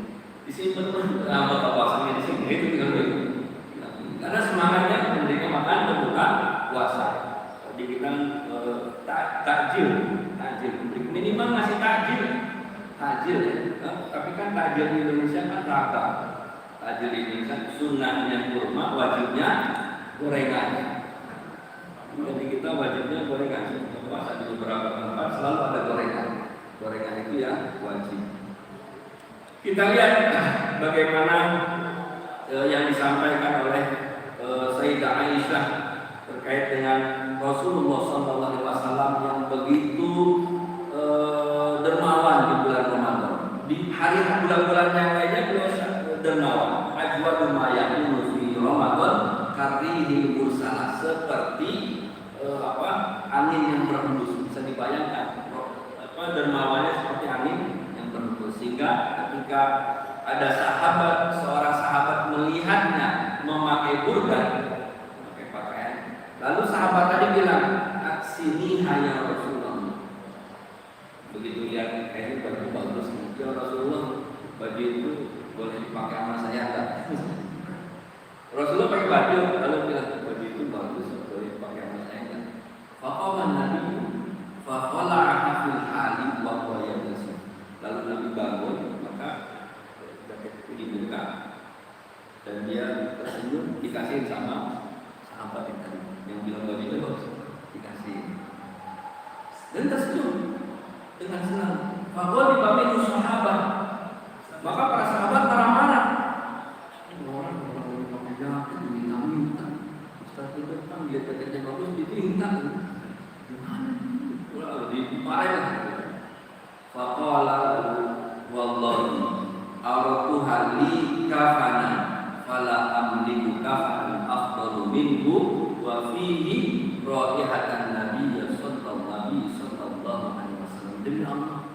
Di sini menu buka puasanya di sini, itu tinggal bikin. Karena semangatnya memberikan makan berbuka puasa. Dibilang takjil, minimal ngasih takjil ya. Tapi kan takjil di Indonesia kan rata. Takjil di Indonesia sunnahnya kurma, wajibnya gorengan. Jadi kita wajibnya gorengan. Puasa di beberapa tempat selalu ada gorengan. Gorengan itu ya wajib. Kita lihat bagaimana yang disampaikan oleh Sayyidah Aisyah terkait dengan Rasulullah SAW yang begitu dermawan di bulan Ramadan. Di hari bulan-bulan yang lainnya beliau dermawan. Ajwa lumayan fi Ramadan karihi mursalah, seperti angin yang berhembus. Bisa dibayangkan dermawannya seperti angin yang berhembus. Sehingga ketika ada seorang sahabat melihatnya memakai burdan, memakai pakaian, lalu sahabat tadi bilang, "Sini hanya Rasulullah." Begitu lihat kayaknya baju bagus, ya Rasulullah, baju itu boleh dipakai sama saya enggak? Rasulullah pakai baju, lalu bilang, "Baju itu bagus, boleh dipakai sama saya enggak?" Faqaman Nabi faqala'a fil hali wa huwa yabsu. Lalu Nabi bangun, maka jaket itu dibuka dan dia tersenyum, dikasihin sama sahabat yang bilang baju itu bagus, dikasih dan tersenyum dengan senang. Bahwa dipakai sahabat, maka para sahabat dilihat katanya bagus, diminta. Gimana? Ulah dimarahin. Faqala wallahi aratuha li kafana fala amliku kafanan afdalu minhu wa fihi raihatan nabiyyi sallallahu alaihi wasallam. Demi Allah,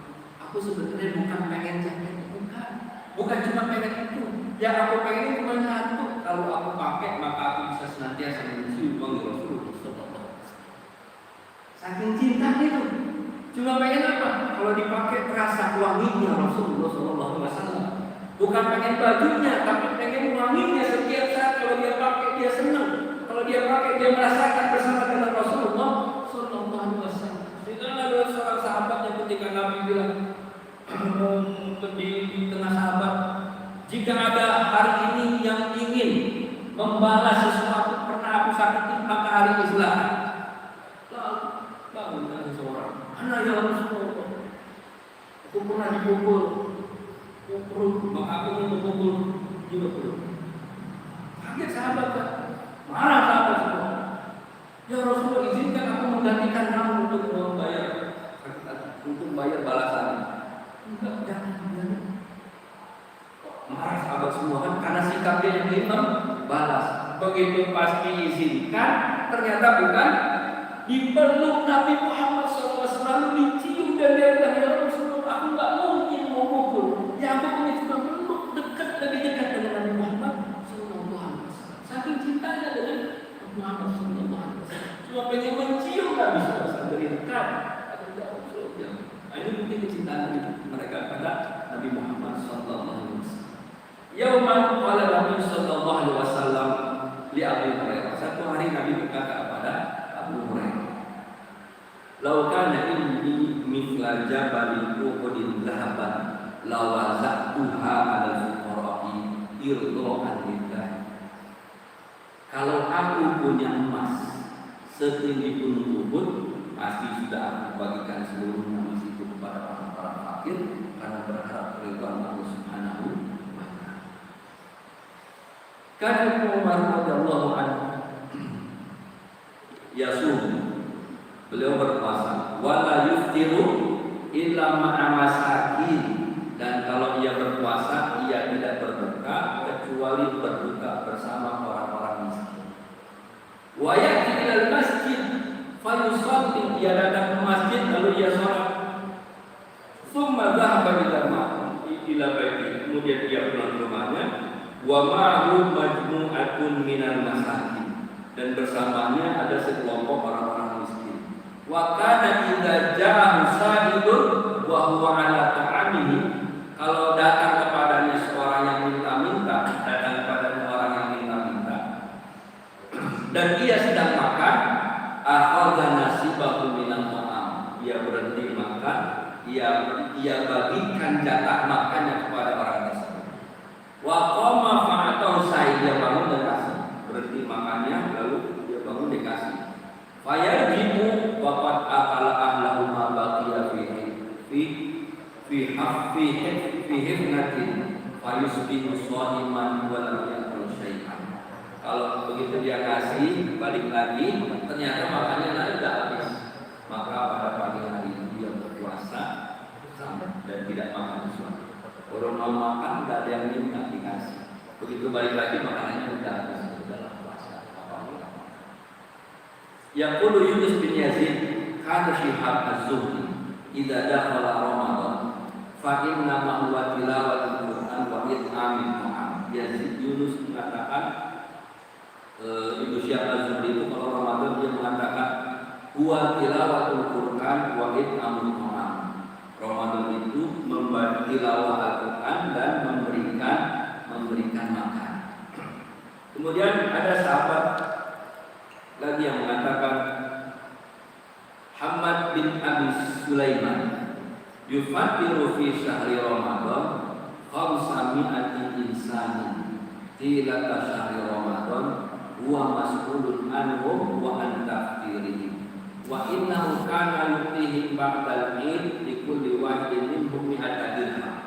aku sebenarnya bukan pengen jaket, bukan cuma pengen itu. Yang aku pengen cuma satu. Kalau aku pakai maka aku bisa senantiasa mencium wangi Rasulullah sallallahu alaihi wasallam. Saking cintanya itu. Cuma pengen apa? Kalau dipakai terasa wanginya Rasulullah sallallahu alaihi wasallam. Bukan pengen bajunya, tapi pengen wanginya setiap saat. Kalau dia pakai dia senang. Kalau dia pakai dia merasakan bersama dengan Rasulullah sallallahu alaihi wasallam. Sehingga ada seorang sahabat yang ketika Nabi bilang di tengah sahabat, jika ada hari ini yang ingin membalas sesuatu pernah aku sakiti, maka hari ini silakan. Lalu ada seorang, anak ya Rasulullah, aku pernah dipukul, maka aku ingin memukul juga belum. Kaget sahabat kan, marah sahabat semua. Ya Rasulullah, izinkan aku menggantikan kamu untuk bayar balasan. Enggak, jangan. Marah sahabat semua kan karena sikapnya yang ingin balas. Begitu pas diizinkan, ternyata bukan dipeluk Nabi Muhammad SAW, selalu dicium dan dia bilang, ya Rasulullah, aku nggak mungkin mau pukul. Ya aku punya cuma peluk dekat, lebih dekat dengan Nabi Muhammad SAW. Saking cintanya dengan Nabi Muhammad SAW. Cuma pengen mencium Nabi SAW dari dekat. Ini mungkin kecintaan mereka pada Nabi Muhammad SAW. Yauman qala Nabi sallallahu alaihi wasallam li Abi Hurairah. Satu hari Nabi berkata kepada Abu Hurairah, "Lau kana inni mithla jabalin Uhudin dhahaban la waza'tuha 'ala al-fuqara'i irdo'an lillah." Kalau aku punya emas setinggi gunung Uhud, pasti sudah aku bagikan seluruh emas itu kepada orang-orang fakir karena berharap keridhaan Allah Subhanahu wa taala. Kan Umar radhiyallahu anhu yasum, beliau berpuasa, wala yuftiru illa ma'a masakin, dan kalau ia berpuasa ia tidak berbuka kecuali berbuka bersama orang-orang miskin. Wa ya'ti ilal masjid fayusalli, ia datang ke masjid lalu ia salat. Summa dhahaba ila baiti, kemudian dia pulang ke rumahnya. Wa ma'hu majmu'atun minal masakin, dan bersamanya ada sekelompok orang-orang miskin. Wa kana idza ja'a sa'idun wa huwa 'ala ta'amihi, kalau datang kepadanya seorang yang minta-minta, datang kepadanya orang yang minta-minta dan ia sedang makan, akhadha nasibahu minal ta'am, ia berhenti makan, ia bagikan jatah makannya kepada orang tersebut. Wa qama fa'atahu sa'id, dia bangun dan kasih, berhenti makannya lalu dia bangun dikasih. Fayajibu wa qad akala ahlahu ma baqiya fi hifnatin fayusbihu sha'iman wa lam yakul syai'an. Kalau begitu dia kasih, balik lagi, ternyata makannya tidak habis, maka pada pagi hari dia berpuasa dan tidak makan sesuatu. Orang mau makan tidak ada yang minta dikasih. Begitu balik lagi makanannya sudah habis, sudahlah puasa. Yaqulu Yunus bin Yazid, kana Syihab az-Zuhri idza dakhala Ramadan fa inna ma huwa tilawatul Qur'an wa it'amul ta'am. Yazid Yunus mengatakan, Ibnu Syihab az-Zuhri itu kalau Ramadan dia mengatakan huwa tilawatul Qur'an wa it'amul ta'am. Ramadan itu membaca tilawah Al-Quran dan memberikan makan. Kemudian ada sahabat lagi yang mengatakan, Hamad bin Abi Sulaiman yufatiru fi syahri Ramadan khamsami'ati insanin tilata syahri Ramadan huwa mas'ulun anhum wa an taftirihim wa innahu kana yu'tihim ba'dal Eid li kulli wahidin minhum mi'ata dirham.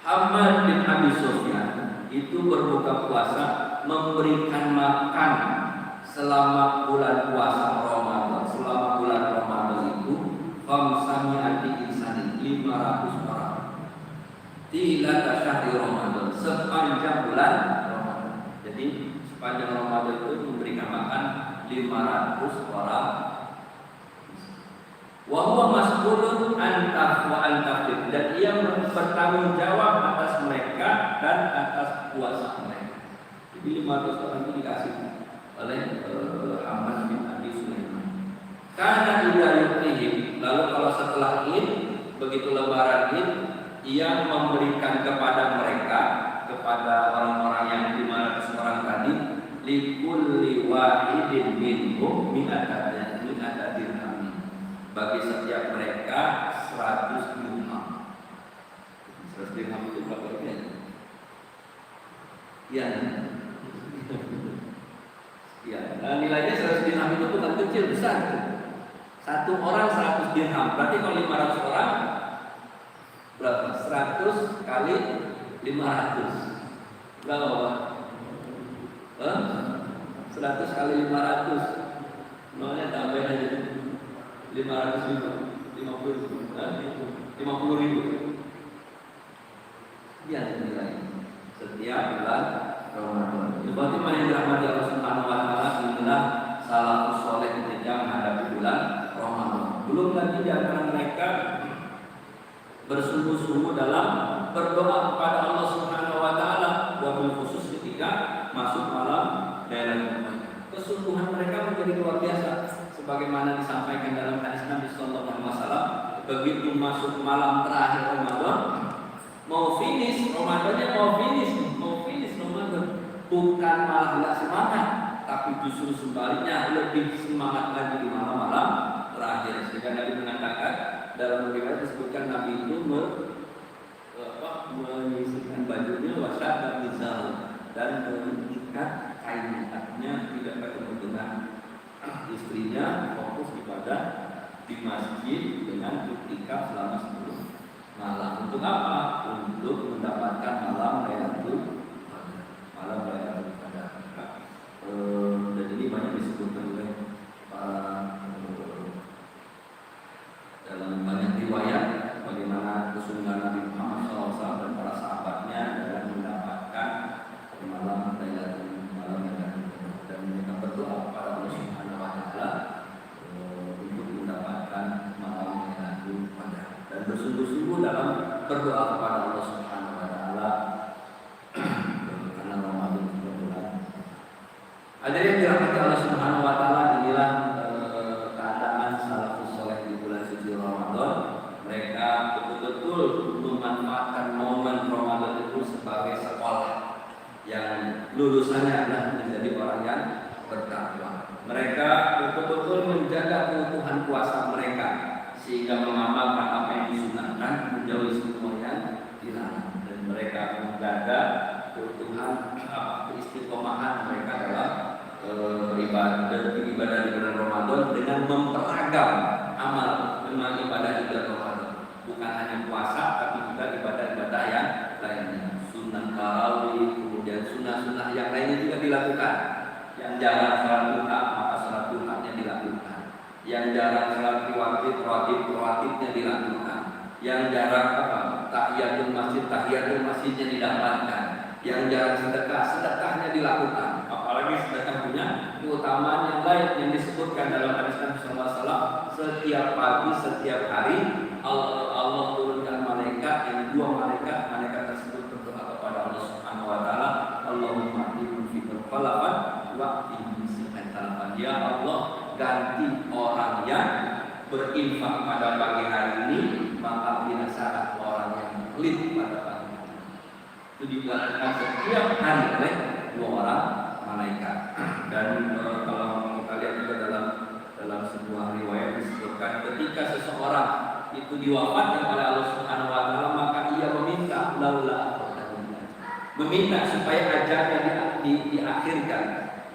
Hamad bin Abi Sufyan itu berbuka puasa memberikan makan selama bulan puasa Ramadan, selama bulan Ramadan itu khamsami'ati insanin, 500 orang. Tilata syahri Ramadan, sepanjang bulan Ramadan. Jadi sepanjang Ramadan itu memberikan makan 500 orang. Wa huwa mas'ulun an tafwid, dan ia bertanggung jawab atas mereka dan atas puasa mereka. Jadi 500 orang itu dikasih oleh Hamad bin Abi Sulaiman. Karena tidak yuktihim, lalu kalau setelah Id, begitu lebaran Id, ia memberikan kepada mereka, kepada orang-orang yang 500 orang tadi, likulli wahidin minhum mi'ata dirham. Bagi setiap mereka 100 dirham. 100 dirham itu berapa rupiah? Ya. Ya, nilainya 100 dirham itu bukan kecil, besar. Satu orang 100 dirham. Berarti kalau 500 orang berapa? 100 kali 500. Berapa? 100 kali 500. Nolnya tambah aja. 550 ribu. Ya, nilai setiap bulan Ramadan. Berarti yang dirahmati Allah Subhanahu wa taala, inilah salafus saleh ketika menghadapi bulan Ramadan. Belum lagi di antara mereka bersungguh-sungguh dalam berdoa kepada Allah Subhanahu wa taala, wabil khusus ketika masuk malam Lailatul Qadar. Kesungguhan mereka menjadi luar biasa, sebagaimana disampaikan dalam hadis Nabi sallallahu alaihi wasallam, begitu masuk malam terakhir Ramadan, mau finish Ramadannya, mau finish Ramadan, bukan malah tidak semangat, tapi justru sebaliknya lebih semangat lagi di malam-malam terakhir. Sehingga Nabi mengatakan dalam riwayat disebutkan Nabi itu menyisihkan bajunya, wasat dan mizal, dan mengikat kainnya, artinya tidak ketemu dengan istrinya, fokus ibadah di masjid dengan iktikaf selama 10 malam. Untuk apa? Untuk mendapatkan malam Lailatul Qadar. Malam Lailatul Qadar. Dan ini banyak disebutkan oleh dalam banyak riwayat bagaimana kesungguhan Nabi Muhammad SAW dan para sahabatnya dalam mendapatkan malam Lailatul Qadar, dan mereka berdoa kepada Allah Subhanahu wa taala untuk mendapatkan malam Lailatul Qadar, dan bersungguh-sungguh dalam berdoa kepada Allah Subhanahu wa taala karena Ramadan itu bulan. Ada yang dirahmati Allah Subhanahu wa taala, inilah keadaan salafus saleh di bulan suci Ramadan. Mereka betul-betul memanfaatkan momen Ramadan itu sebagai sekolah yang lulusannya adalah menjadi orang yang bertakwa. Mereka betul-betul menjaga keutuhan puasa mereka, sehingga mengamalkan apa yang disunahkan, menjauhi semua yang dilarang, dan mereka menjaga keutuhan keistiqomahan mereka dalam ibadah di bulan Ramadan dengan memperagam amal dengan ibadah di bulan Ramadan. Bukan hanya puasa, tapi juga ibadah-ibadah yang lainnya. Sunnah tarawih, kemudian sunnah-sunnah yang lainnya juga dilakukan. Yang jarang salat duha, maka salat duhanya dilakukan. Yang jarang salat rawatibnya dilakukan. Yang jarang tahiyatul masjidnya didapatkan. Yang jarang sedekahnya dilakukan. Apalagi sedekah punya keutamaan yang lain yang disebutkan dalam hadis Nabi sallallahu alaihi wasallam. Setiap pagi, setiap hari Allah turunkan malaikat, yang dua malaikat tersebut berdoa kepada Allah Subhanahu wa taala, Allahumma a'ti fikr falafan wa imsikan talafan. Ya Allah, ganti orang yang berinfak pada pagi hari ini, maka binasalah orang yang pelit pada pagi hari. Itu dilakukan setiap hari oleh dua orang malaikat. Dan kalau kita lihat juga dalam sebuah riwayat disebutkan, ketika seseorang itu diwafatkan oleh Allah Subhanahu wa taala, maka ia meminta supaya ajalnya diakhirkan.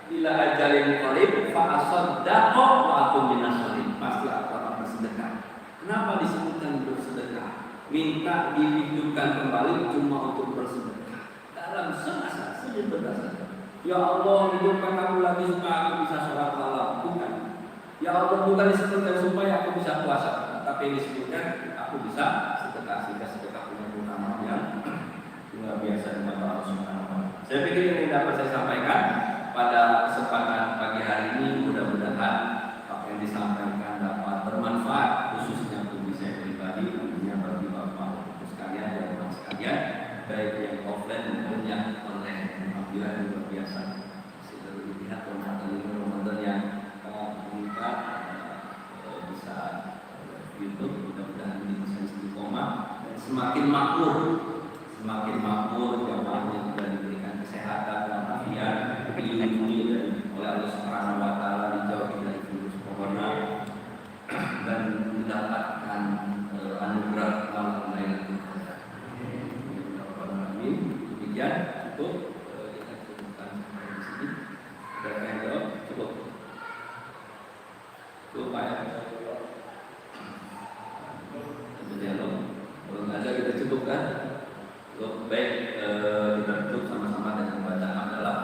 Bila ajalin qarib fa asaddaqa wa akum minasalihin. Pasti akan bersedekah. Kenapa disebutkan bersedekah? Minta dihidupkan kembali cuma untuk bersedekah. Dalam semasa sejak berdasar. Ya Allah, hidupkan aku lagi supaya aku bisa sholat kalau bukan disebutkan supaya aku bisa puasa, tapi disebutkan aku bisa sedekah punya keutamaan yang luar biasa di mata Allah Subhanahu wa Ta'ala. Saya pikir ini dapat saya sampaikan pada kesempatan pagi hari ini. Mudah-mudahan apa yang disampaikan dapat bermanfaat khususnya bagi saya pribadi, tentunya bagi bapak ibu sekalian dan teman sekalian, baik yang offline maupun yang online. Alhamdulillah luar biasa. Sudah dilihat Ramadan yang kita bisa YouTube, mudah-mudahan ini bisa istiqomah dan semakin makmur jamaahnya sudah diberikan kesehatan dan afiat, dilindungi oleh Allah Subhanahu wa Ta'ala, dijauhi dari virus corona dan mendapatkan anugerah malam Lailatul Qadar. Amin. Demikian cukup kita cukupkan sampai di sini. Ada yang jawab? Cukup Pak ya. Kalau nggak ada kita cukupkan. Baik, kita tutup sama-sama dengan bacaan adalah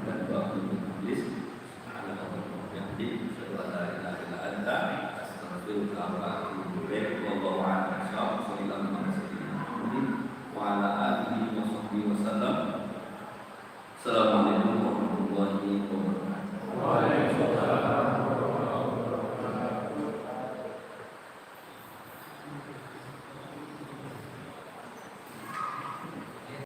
dan doa untuk iblis. Yang di setelah anta astagfirullah wa atubu ilaik. Wallahu a'lam bishawab. Wa ala alihi wa sahbihi wasallam. Assalamualaikum.